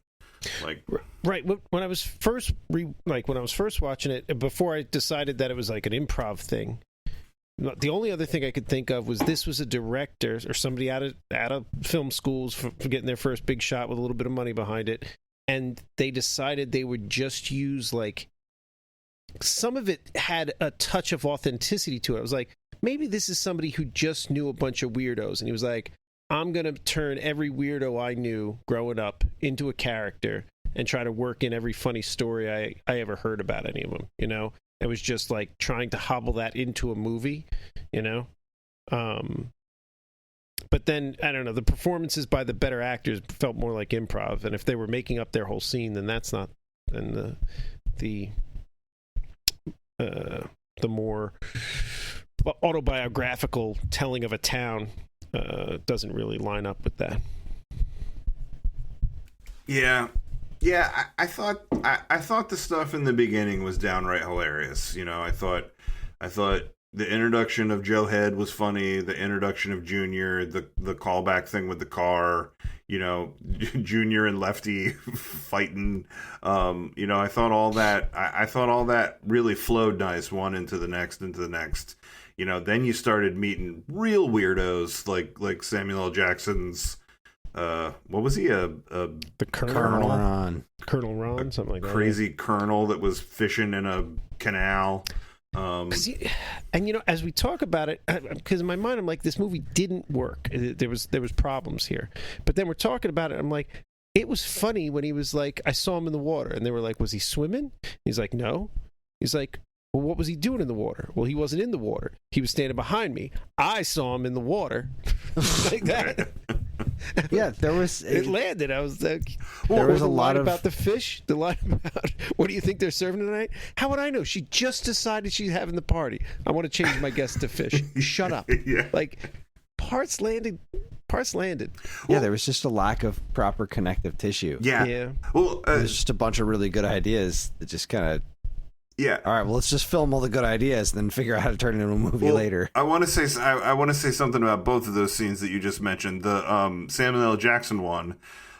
Like, right. When I was first watching it, before I decided that it was like an improv thing, the only other thing I could think of was this was a director or somebody out of film schools for getting their first big shot with a little bit of money behind it, and they decided they would just use, like, some of it had a touch of authenticity to it. I was like, maybe this is somebody who just knew a bunch of weirdos, and he was like, I'm going to turn every weirdo I knew growing up into a character and try to work in every funny story I ever heard about any of them, It was just like trying to hobble that into a movie, But then, I don't know, the performances by the better actors felt more like improv. And if they were making up their whole scene, then that's not, then the more autobiographical telling of a town doesn't really line up with that. Yeah, I thought the stuff in the beginning was downright hilarious. I thought the introduction of Joe Head was funny. The introduction of Junior, the callback thing with the car, Junior and Lefty fighting. I thought all that really flowed nice, one into the next. Then you started meeting real weirdos like Samuel L. Jackson's. What was he? The Colonel Ron. Colonel Ron, something like that. Crazy colonel that was fishing in a canal. As we talk about it, because in my mind I'm like, this movie didn't work. There was problems here, but then we're talking about it. I'm like, it was funny when he was like, I saw him in the water, and they were like, was he swimming? He's like, no. He's like, well, what was he doing in the water? Well, he wasn't in the water. He was standing behind me. I saw him in the water. Like that. Yeah, there was It landed. I was like, there was a the lot line of about the fish. The line about what do you think they're serving tonight? How would I know? She just decided she's having the party. I want to change my guest to fish. Shut up. Yeah. Like parts landed. Yeah, there was just a lack of proper connective tissue. Yeah. Yeah. Well, There's just a bunch of really good ideas that just kind of. yeah. All right, well, let's just film all the good ideas, and then figure out how to turn it into a movie Well, later. I want to say I want to say something about both of those scenes that you just mentioned. The Samuel L. Jackson one,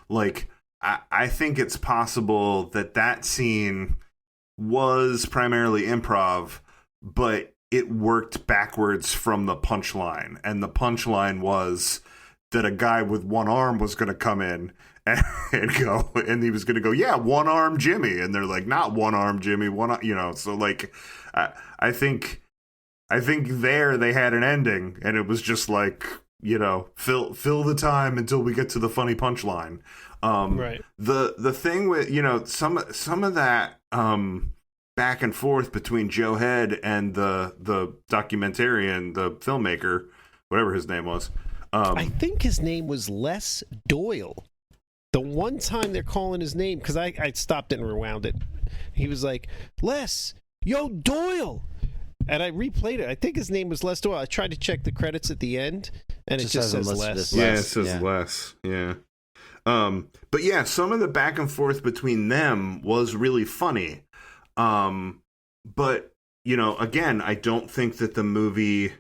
like I think it's possible that scene was primarily improv, but it worked backwards from the punchline, and the punchline was that a guy with one arm was going to come in and go, and he was going to go, yeah, one arm Jimmy, and they're like, not one arm Jimmy, so like, I think there they had an ending, and it was just like, fill the time until we get to the funny punchline. Right. The thing with some of that back and forth between Joe Head and the documentarian, the filmmaker, whatever his name was. I think his name was Les Doyle. The one time they're calling his name, because I stopped it and rewound it. He was like, Les, yo, Doyle. And I replayed it. I think his name was Les Doyle. I tried to check the credits at the end, and it just says Les. Yeah, it says Les. Yeah. But yeah, some of the back and forth between them was really funny. But, again, I don't think that the movie...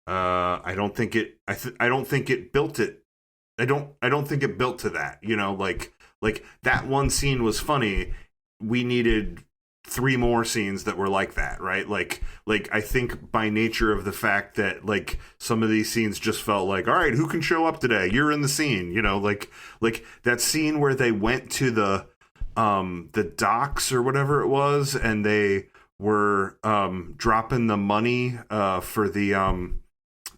I don't think it built it. I don't think it built to that. Like that one scene was funny. We needed 3 more scenes that were like that, right? Like I think by nature of the fact that like some of these scenes just felt like, all right, who can show up today? You're in the scene, like that scene where they went to the docks or whatever it was, and they were dropping the money for the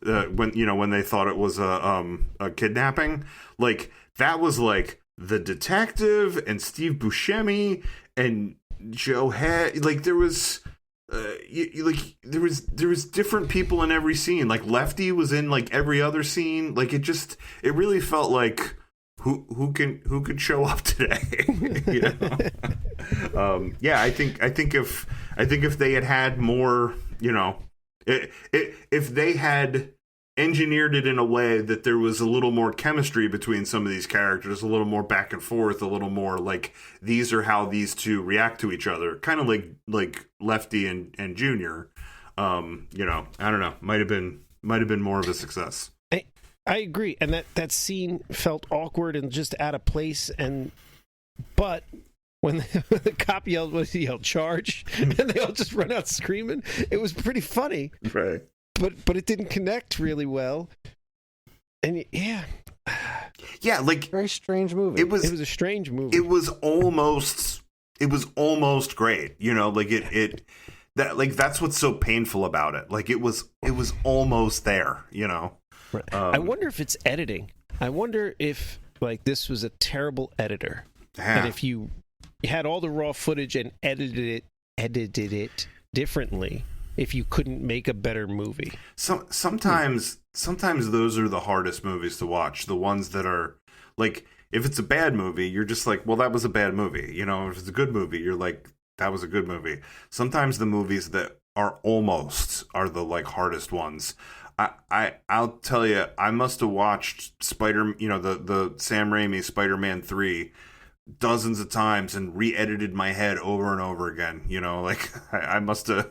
when they thought it was a kidnapping, like that was like the detective and Steve Buscemi and Joe Head. Like there was there was different people in every scene. Like Lefty was in like every other scene. Like it really felt like who can show up today. Yeah, I think if they had more, if they had engineered it in a way that there was a little more chemistry between some of these characters, a little more back and forth, a little more like these are how these two react to each other, kind of like Lefty and Junior. I don't know, might have been more of a success. I agree, and that scene felt awkward and just out of place. But when the cop yelled, he yelled, "Charge!" and they all just run out screaming, it was pretty funny. Right. But it didn't connect really well. And yeah, like Very strange movie. it was a strange movie. It was almost great. That's what's so painful about it. Like it was almost there. Right. I wonder if it's editing. I wonder if like this was a terrible editor, and if you had all the raw footage and edited it differently, if you couldn't make a better movie. Sometimes those are the hardest movies to watch. The ones that are like, if it's a bad movie, you're just like, well, that was a bad movie. If it's a good movie, you're like, that was a good movie. Sometimes the movies that are the like hardest ones. I'll tell you, I must have watched the Sam Raimi Spider-Man 3 dozens of times and re-edited my head over and over again. Like I must have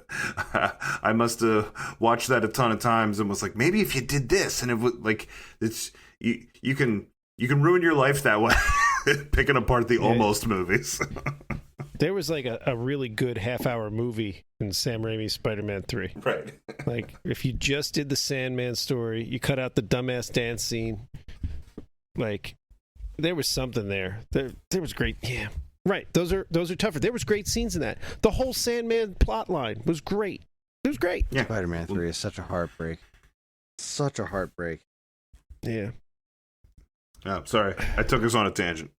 watched that a ton of times and was like, maybe if you did this, and it was like, it's you can ruin your life that way, picking apart the almost movies. There was like a really good half-hour movie in Sam Raimi's Spider-Man 3. Right. Like, if you just did the Sandman story, you cut out the dumbass dance scene, like, there was something there. There was great. Yeah. Right. Those are tougher. There was great scenes in that. The whole Sandman plot line was great. It was great. Yeah. Spider-Man 3 is such a heartbreak. Such a heartbreak. Yeah. Oh, sorry. I took us on a tangent.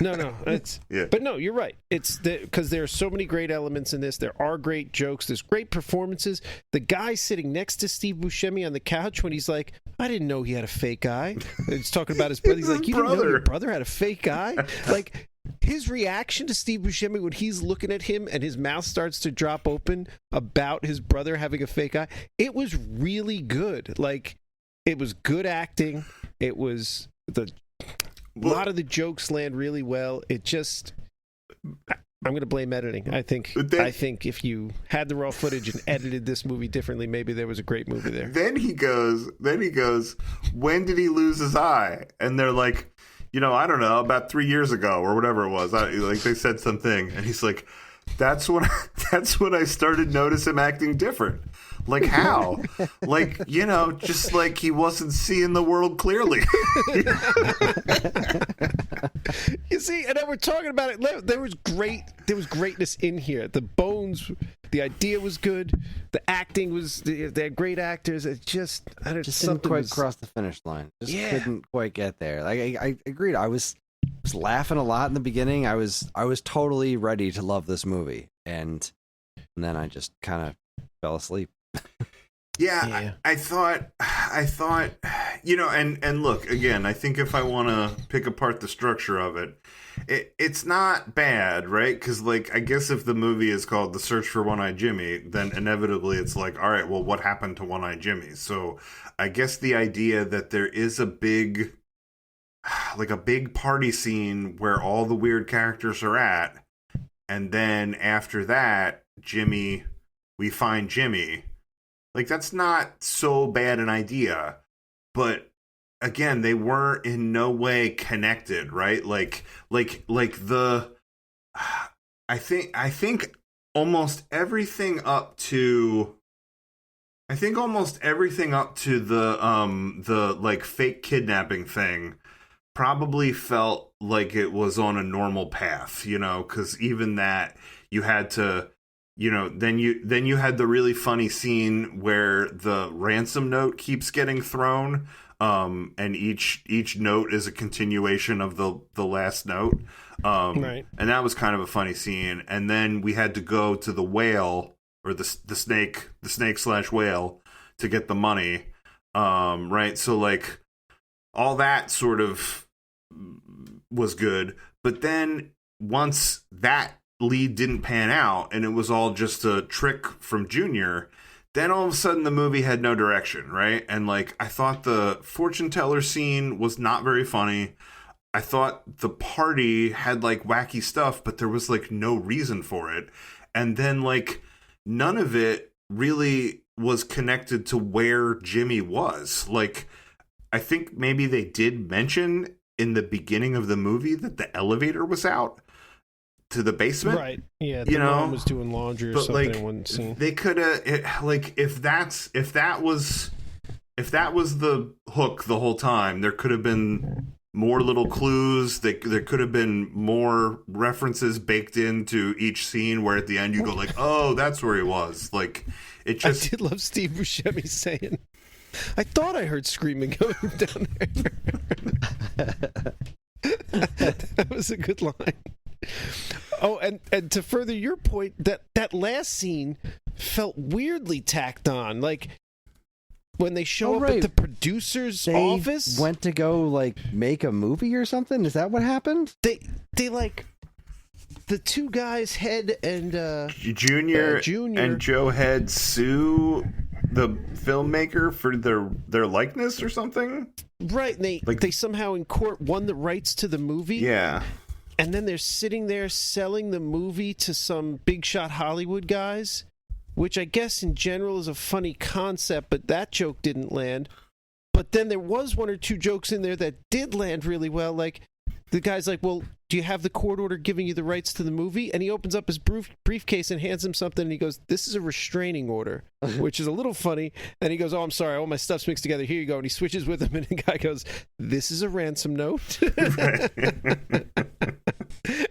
No, it's Yeah. but no, you're right. It's because there are so many great elements in this. There are great jokes. There's great performances. The guy sitting next to Steve Buscemi on the couch when he's like, "I didn't know he had a fake eye." He's talking about his brother. He's like, "You didn't know your brother had a fake eye?" Like his reaction to Steve Buscemi when he's looking at him and his mouth starts to drop open about his brother having a fake eye. It was really good. Like it was good acting. It was a lot of the jokes land really well. It just, I'm going to blame editing. I think if you had the raw footage and edited this movie differently, maybe there was a great movie there. Then he goes, when did he lose his eye? And they're like, I don't know, about 3 years ago or whatever it was. Like they said something, and he's like, that's when I started notice him acting different. Like how? Like, just like he wasn't seeing the world clearly. You see, and then we're talking about it. There was greatness in here. The bones, the idea was good. The acting was, they had great actors. It just didn't quite cross the finish line. Couldn't quite get there. Like I agreed. I was laughing a lot in the beginning. I was totally ready to love this movie, and then I just kind of fell asleep. Yeah. I thought, and look, again, I think if I want to pick apart the structure of it's not bad, right? Because, like, I guess if the movie is called The Search for One-Eyed Jimmy, then inevitably it's like, all right, well, what happened to One-Eyed Jimmy? So I guess the idea that there is a big party scene where all the weird characters are at, and then after that, we find Jimmy. Like, that's not so bad an idea, but again, they were in no way connected, right? I think almost everything up to the like fake kidnapping thing probably felt like it was on a normal path, because even that you had to. Then you had the really funny scene where the ransom note keeps getting thrown, and each note is a continuation of the last note, right. And that was kind of a funny scene. And then we had to go to the whale, or the snake / whale, to get the money, right? So like all that sort of was good, but then once that lead didn't pan out and it was all just a trick from Junior, then all of a sudden the movie had no direction, right? And like I thought the fortune teller scene was not very funny. I thought the party had like wacky stuff, but there was like no reason for it. And then like none of it really was connected to where Jimmy was. Like I think maybe they did mention in the beginning of the movie that the elevator was out to the basement, right? Yeah, the mom was doing laundry or something. Like, in one scene. They could have, like, if that was the hook the whole time, there could have been more little clues. There could have been more references baked into each scene, where at the end you go like, "Oh, that's where he was." Like, it just. I did love Steve Buscemi saying, "I thought I heard screaming going down there." That was a good line. Oh, and to further your point, that last scene felt weirdly tacked on. Like when they show up at the producer's office, went to go like make a movie or something. Is that what happened? They like the two guys, Head and Junior and Joe Head, sue the filmmaker for their likeness or something. Right, and they somehow in court won the rights to the movie. Yeah. And then they're sitting there selling the movie to some big shot Hollywood guys, which I guess in general is a funny concept, but that joke didn't land. But then there was one or two jokes in there that did land really well. Like the guy's like, "Well, do you have the court order giving you the rights to the movie?" And he opens up his briefcase and hands him something, and he goes, "This is a restraining order," which is a little funny. And he goes, "Oh, I'm sorry, all my stuff's mixed together. Here you go." And he switches with him, and the guy goes, "This is a ransom note."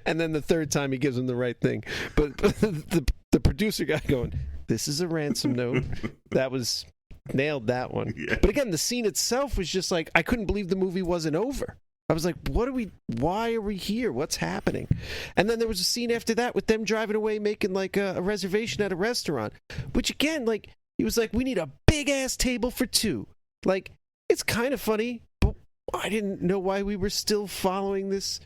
And then the third time he gives him the right thing. But the producer guy going, "This is a ransom note." That was nailed that one. Yeah. But again, the scene itself was just like, I couldn't believe the movie wasn't over. I was like, why are we here? What's happening? And then there was a scene after that with them driving away, making like a reservation at a restaurant, which again, like, he was like, we need a big ass table for two. Like, it's kind of funny, but I didn't know why we were still following this.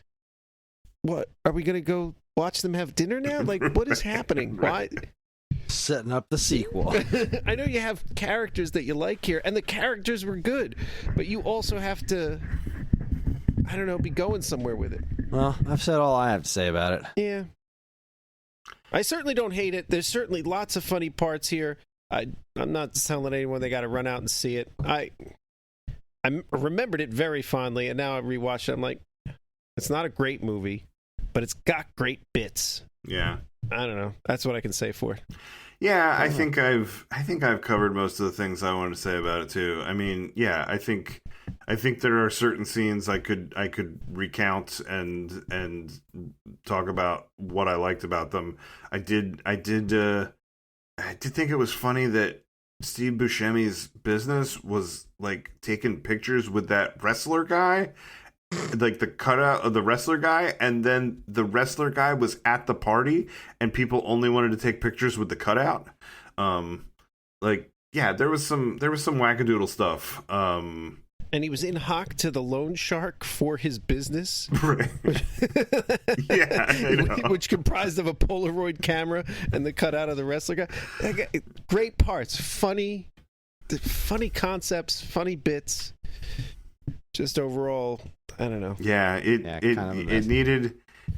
What, are we going to go watch them have dinner now? Like, what is happening? Right. Why? Setting up the sequel. I know you have characters that you like here, and the characters were good, but you also have to, I don't know, be going somewhere with it. Well, I've said all I have to say about it. Yeah. I certainly don't hate it. There's certainly lots of funny parts here. I'm not telling anyone they got to run out and see it. I remembered it very fondly, and now I rewatched it. I'm like, it's not a great movie, but it's got great bits. Yeah. I don't know. That's what I can say for it. Yeah, I think I've covered most of the things I wanted to say about it too. I mean, yeah, I think there are certain scenes I could recount and talk about what I liked about them. I did think it was funny that Steve Buscemi's business was like taking pictures with that wrestler guy, like the cutout of the wrestler guy, and then the wrestler guy was at the party and people only wanted to take pictures with the cutout. Like, yeah, there was some wackadoodle stuff. And he was in hock to the loan shark for his business. Right. Yeah, I know. Which comprised of a Polaroid camera and the cutout of the wrestler guy. Great parts. Funny concepts, funny bits. Just overall, I don't know. Yeah, it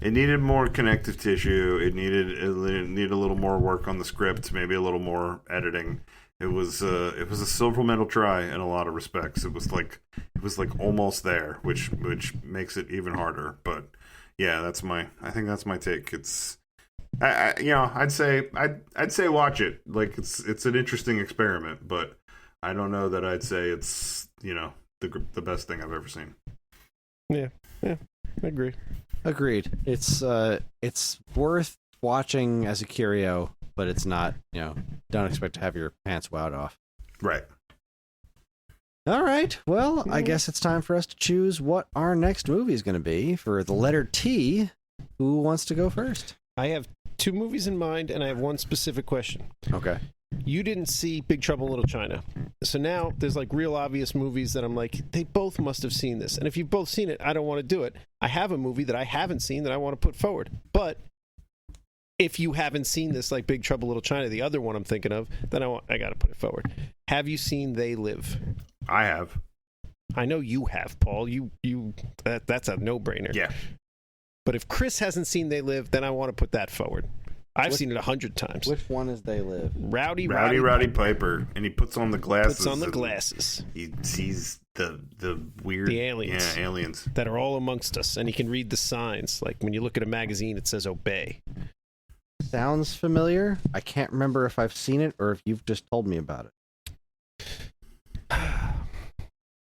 needed more connective tissue. It needed a little more work on the script, maybe a little more editing. It was a silver medal try in a lot of respects. It was like almost there, which makes it even harder. But yeah, I think that's my take. It's I'd say watch it. Like, it's an interesting experiment, but I don't know that I'd say it's the best thing I've ever seen. Yeah, I agree. Agreed. It's worth watching as a curio, but it's not, don't expect to have your pants wowed off. Right. All right. Well, I guess it's time for us to choose what our next movie is going to be. For the letter T, who wants to go first? I have 2 movies in mind, and I have one specific question. Okay. You didn't see Big Trouble in Little China. So now there's like real obvious movies that I'm like, they both must have seen this. And if you've both seen it, I don't want to do it. I have a movie that I haven't seen that I want to put forward. But if you haven't seen this, like Big Trouble in Little China, the other one I'm thinking of, then I got to put it forward. Have you seen They Live? I have. I know you have, Paul. That's a no-brainer. Yeah. But if Chris hasn't seen They Live, then I want to put that forward. I've seen it 100 times. Which one is They Live? Rowdy Piper, and he puts on the glasses. He sees the weird aliens. Yeah, aliens that are all amongst us, and he can read the signs. Like when you look at a magazine, it says "obey." Sounds familiar. I can't remember if I've seen it or if you've just told me about it.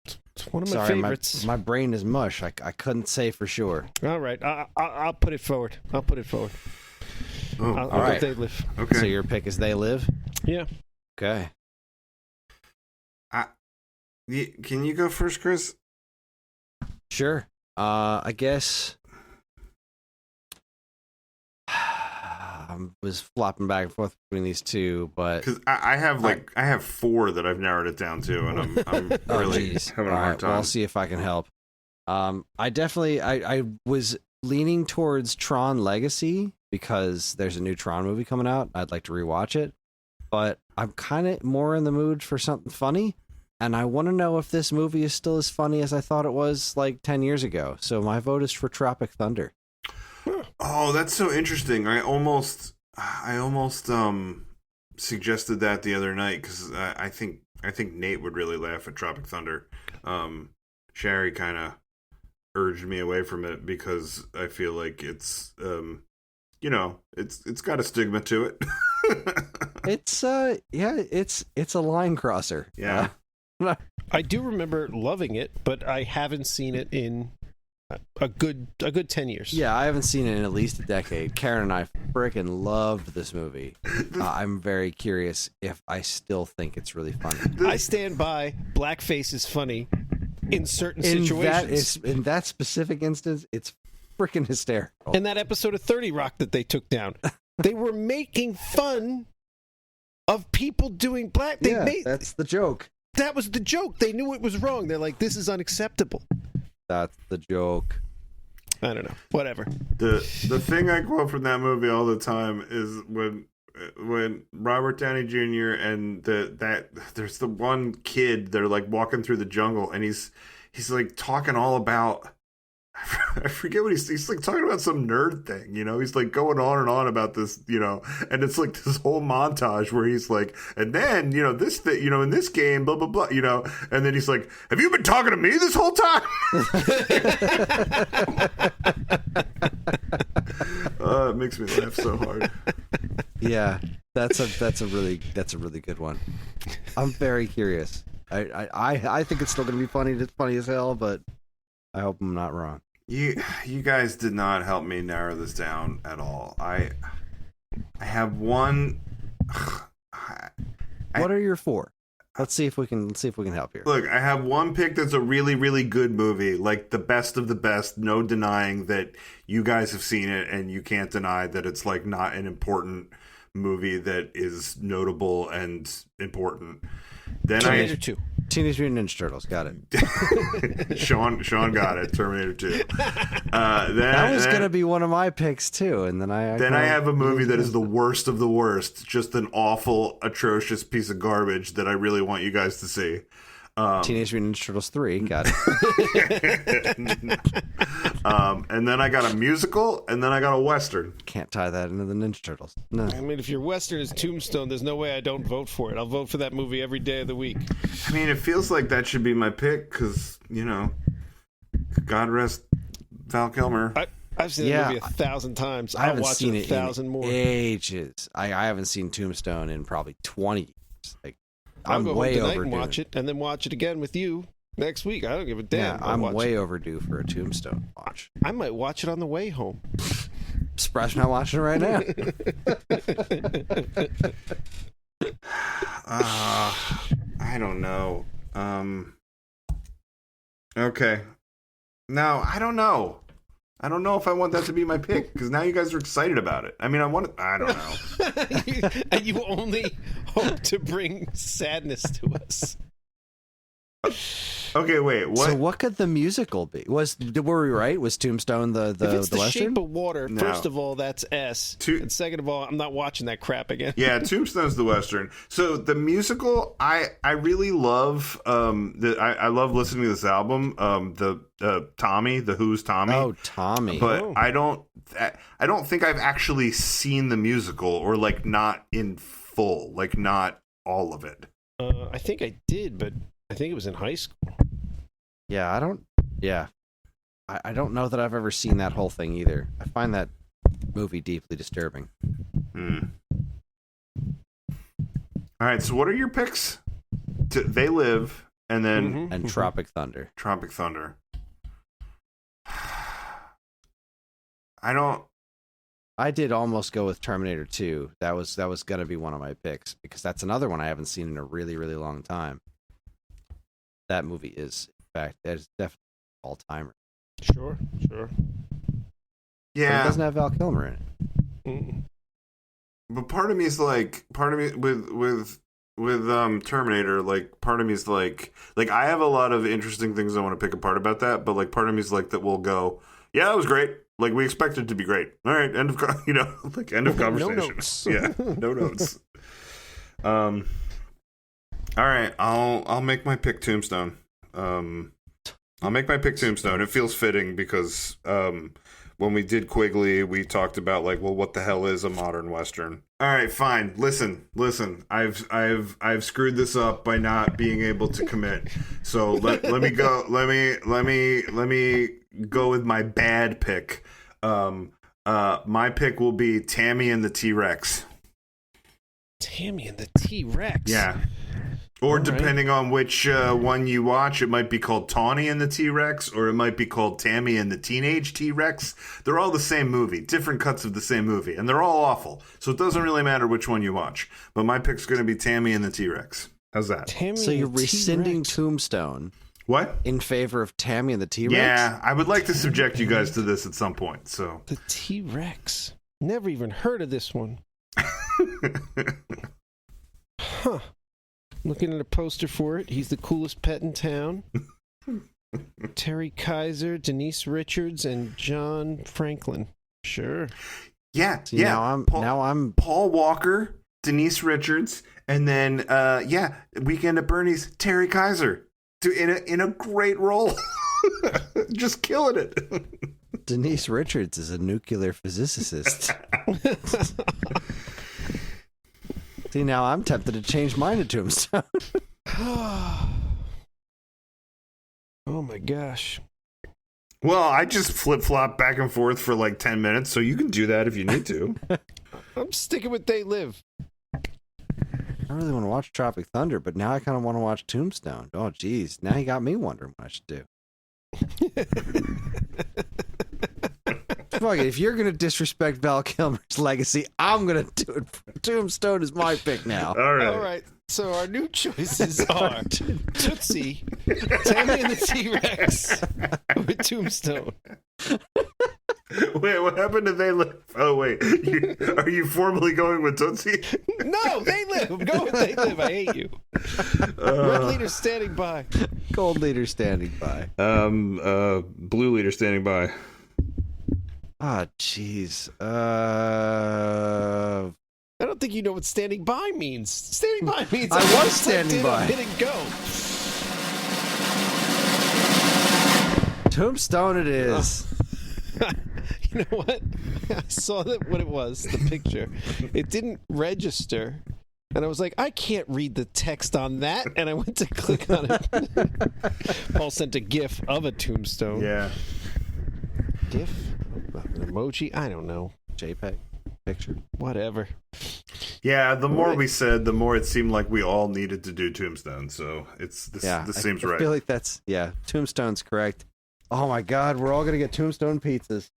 It's one of my favorites. My brain is mush. I couldn't say for sure. All right, I'll put it forward. I'll all put right. They Live. Okay. So your pick is They Live? Yeah. Okay. Can you go first, Chris? Sure. I guess I was flopping back and forth between these two, but because I have 4 that I've narrowed it down to, and I'm really having a hard time. Well, I'll see if I can help. I definitely I was leaning towards Tron Legacy because there's a new Tron movie coming out. I'd like to rewatch it, but I'm kind of more in the mood for something funny, and I want to know if this movie is still as funny as I thought it was like 10 years ago. So my vote is for Tropic Thunder. Oh, that's so interesting. I almost suggested that the other night because I think Nate would really laugh at Tropic Thunder. Sherry kind of urged me away from it because I feel like it's it's got a stigma to it. It's it's a line crosser. Yeah. I do remember loving it, but I haven't seen it in a good 10 years. Yeah, I haven't seen it in at least a decade. Karen and I freaking loved this movie. I'm very curious if I still think it's really funny. I stand by blackface is funny in certain In situations. in that specific instance, it's freaking hysterical. In that episode of 30 Rock that they took down, they were making fun of people doing black. That's the joke. That was the joke. They knew it was wrong. They're like, this is unacceptable. That's the joke. I don't know. Whatever. The thing I quote from that movie all the time is when Robert Downey Jr. and there's the one kid, they're like walking through the jungle, and he's like talking all about, I forget what he's like talking about, some nerd thing, you know. He's like going on and on about this, you know, and it's like this whole montage where he's like, and then, you know, this thing, you know, in this game, blah blah blah, you know, and then he's like, have you been talking to me this whole time? It makes me laugh so hard. Yeah, that's a really good one. I'm very curious. I think it's still gonna be funny. It's funny as hell, but I hope I'm not wrong. You guys did not help me narrow this down at all. I have one. What are your 4? Let's see if we can help here. Look, I have one pick that's a really, really good movie, like the best of the best. No denying that you guys have seen it, and you can't deny that it's like not an important movie that is notable and important. Then Terminator 2. Teenage Mutant Ninja Turtles. Got it. Sean got it. Terminator 2. That was going to be one of my picks too, and then I have a movie that is the worst of the worst, just an awful, atrocious piece of garbage that I really want you guys to see. Teenage Mutant Ninja Turtles 3. Got it. And then I got a musical, and then I got a Western. Can't tie that into the Ninja Turtles. No. I mean, if your Western is Tombstone, there's no way I don't vote for it. I'll vote for that movie every day of the week. I mean, it feels like that should be my pick because, you know, God rest Val Kilmer. I've seen that movie 1,000 times. I haven't watch seen it 1,000 more. Ages. I haven't seen Tombstone in probably 20 years. Like, I'll go way home tonight overdue. and watch it, and then watch it again with you next week. I don't give a damn. Yeah, I'm way overdue for a Tombstone watch. I might watch it on the way home. Surprised you're not watching it right now. I don't know. Okay. Now, I don't know. I don't know if I want that to be my pick because now you guys are excited about it. I mean, I don't know. And you only hope to bring sadness to us. Okay, wait. What? So what could the musical be? Were we right? Was Tombstone the if it's the Western? Shape of Water, No. first of all, that's S. And second of all, I'm not watching that crap again. Yeah, Tombstone's the Western. So the musical, I really love. I love listening to this album. Tommy, the Who's Tommy. Oh, Tommy. But I don't think I've actually seen the musical, or like not in full, like not all of it. I think I did, but I think it was in high school. Yeah, I don't. Yeah, I don't know that I've ever seen that whole thing either. I find that movie deeply disturbing. All right, so what are your picks? They Live, and then and Tropic Thunder. Tropic Thunder. I don't. I did almost go with Terminator 2. That was going to be one of my picks because that's another one I haven't seen in a really, really long time. That movie is, in fact, that is definitely all timer. Sure. Yeah, but it doesn't have Val Kilmer in it. But part of me is like, with Terminator, like part of me is like I have a lot of interesting things I want to pick apart about that, but like part of me is like that will go, yeah, that was great. Like we expected it to be great. All right, end of end of conversation. No notes. Yeah, no notes. All right, I'll make my pick Tombstone. I'll make my pick Tombstone. It feels fitting because when we did Quigley, we talked about like, well, what the hell is a modern Western? All right, fine. Listen. I've screwed this up by not being able to commit. So let me go. Let me go with my bad pick. My pick will be Tammy and the T-Rex. Tammy and the T-Rex. Yeah. Or all depending on which one you watch, it might be called Tawny and the T-Rex, or it might be called Tammy and the Teenage T-Rex. They're all the same movie, different cuts of the same movie, and they're all awful. So it doesn't really matter which one you watch. But my pick's going to be Tammy and the T-Rex. How's that? Tammy So you're and the rescinding T-Rex. Tombstone. What? In favor of Tammy and the T-Rex? Yeah, I would like to subject you guys to this at some point. So The T-Rex. Never even heard of this one. Huh. Looking at a poster for it. He's the coolest pet in town. Terry Kaiser, Denise Richards, and John Franklin. Sure. Yeah, See, yeah. now I'm Paul Walker, Denise Richards, and then Weekend at Bernie's Terry Kaiser in a great role. Just killing it. Denise Richards is a nuclear physicist. See, now I'm tempted to change mine to Tombstone. Oh my gosh. Well, I just flip-flop back and forth for like 10 minutes, so you can do that if you need to. I'm sticking with They Live. I really want to watch Tropic Thunder, but now I kind of want to watch Tombstone. Oh, geez. Now he got me wondering what I should do. Fuck it. If you're going to disrespect Val Kilmer's legacy, I'm going to do it. Tombstone is my pick now. All right. All right. So our new choices are Tootsie, Tammy and the T-Rex, with Tombstone. Wait, what happened to They Live? Oh, wait. Are you formally going with Tootsie? No, They Live. Go with They Live. I hate you. Red leader standing by. Gold leader standing by. Blue leader standing by. Ah, jeez. I don't think you know what standing by means. Standing by means I was standing by. Hit and go. Tombstone it is. You know what? I saw what it was, the picture. It didn't register. And I was like, I can't read the text on that. And I went to click on it. Paul sent a GIF of a tombstone. Yeah. GIF? An emoji? I don't know. JPEG picture. Whatever. Yeah, the more Right. we said, the more it seemed like we all needed to do Tombstone. So this seems I right. feel like Tombstone's correct. Oh my God, we're all gonna get Tombstone pizzas.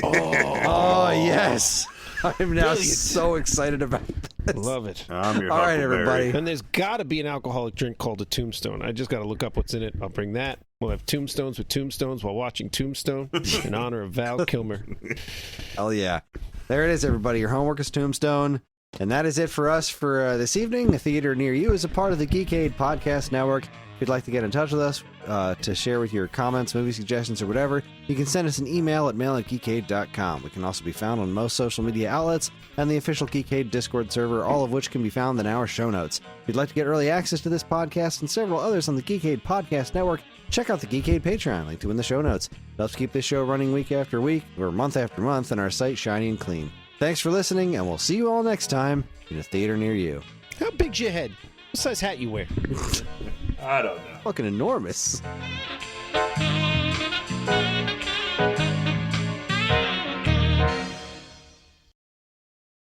Oh yes, I'm now Brilliant. so excited about this. Love it. I'm your All right, Huckleberry. everybody. And there's got to be an alcoholic drink called a tombstone. I just got to look up what's in it. I'll bring that. We'll have tombstones with tombstones while watching Tombstone in honor of Val Kilmer. Hell yeah. There it is, everybody. Your homework is Tombstone. And that is it for us for this evening. A theater near you is a part of the Geekade Podcast Network. If you'd like to get in touch with us to share with your comments, movie suggestions, or whatever, you can send us an email at mail@geekade.com. We can also be found on most social media outlets and the official Geekade Discord server, all of which can be found in our show notes. If you'd like to get early access to this podcast and several others on the Geekade Podcast Network, check out the Geekade Patreon, linked to in the show notes. It helps keep this show running week after week, or month after month, and our site shiny and clean. Thanks for listening, and we'll see you all next time in a theater near you. How big's your head? What size hat you wear? I don't know. Fucking enormous.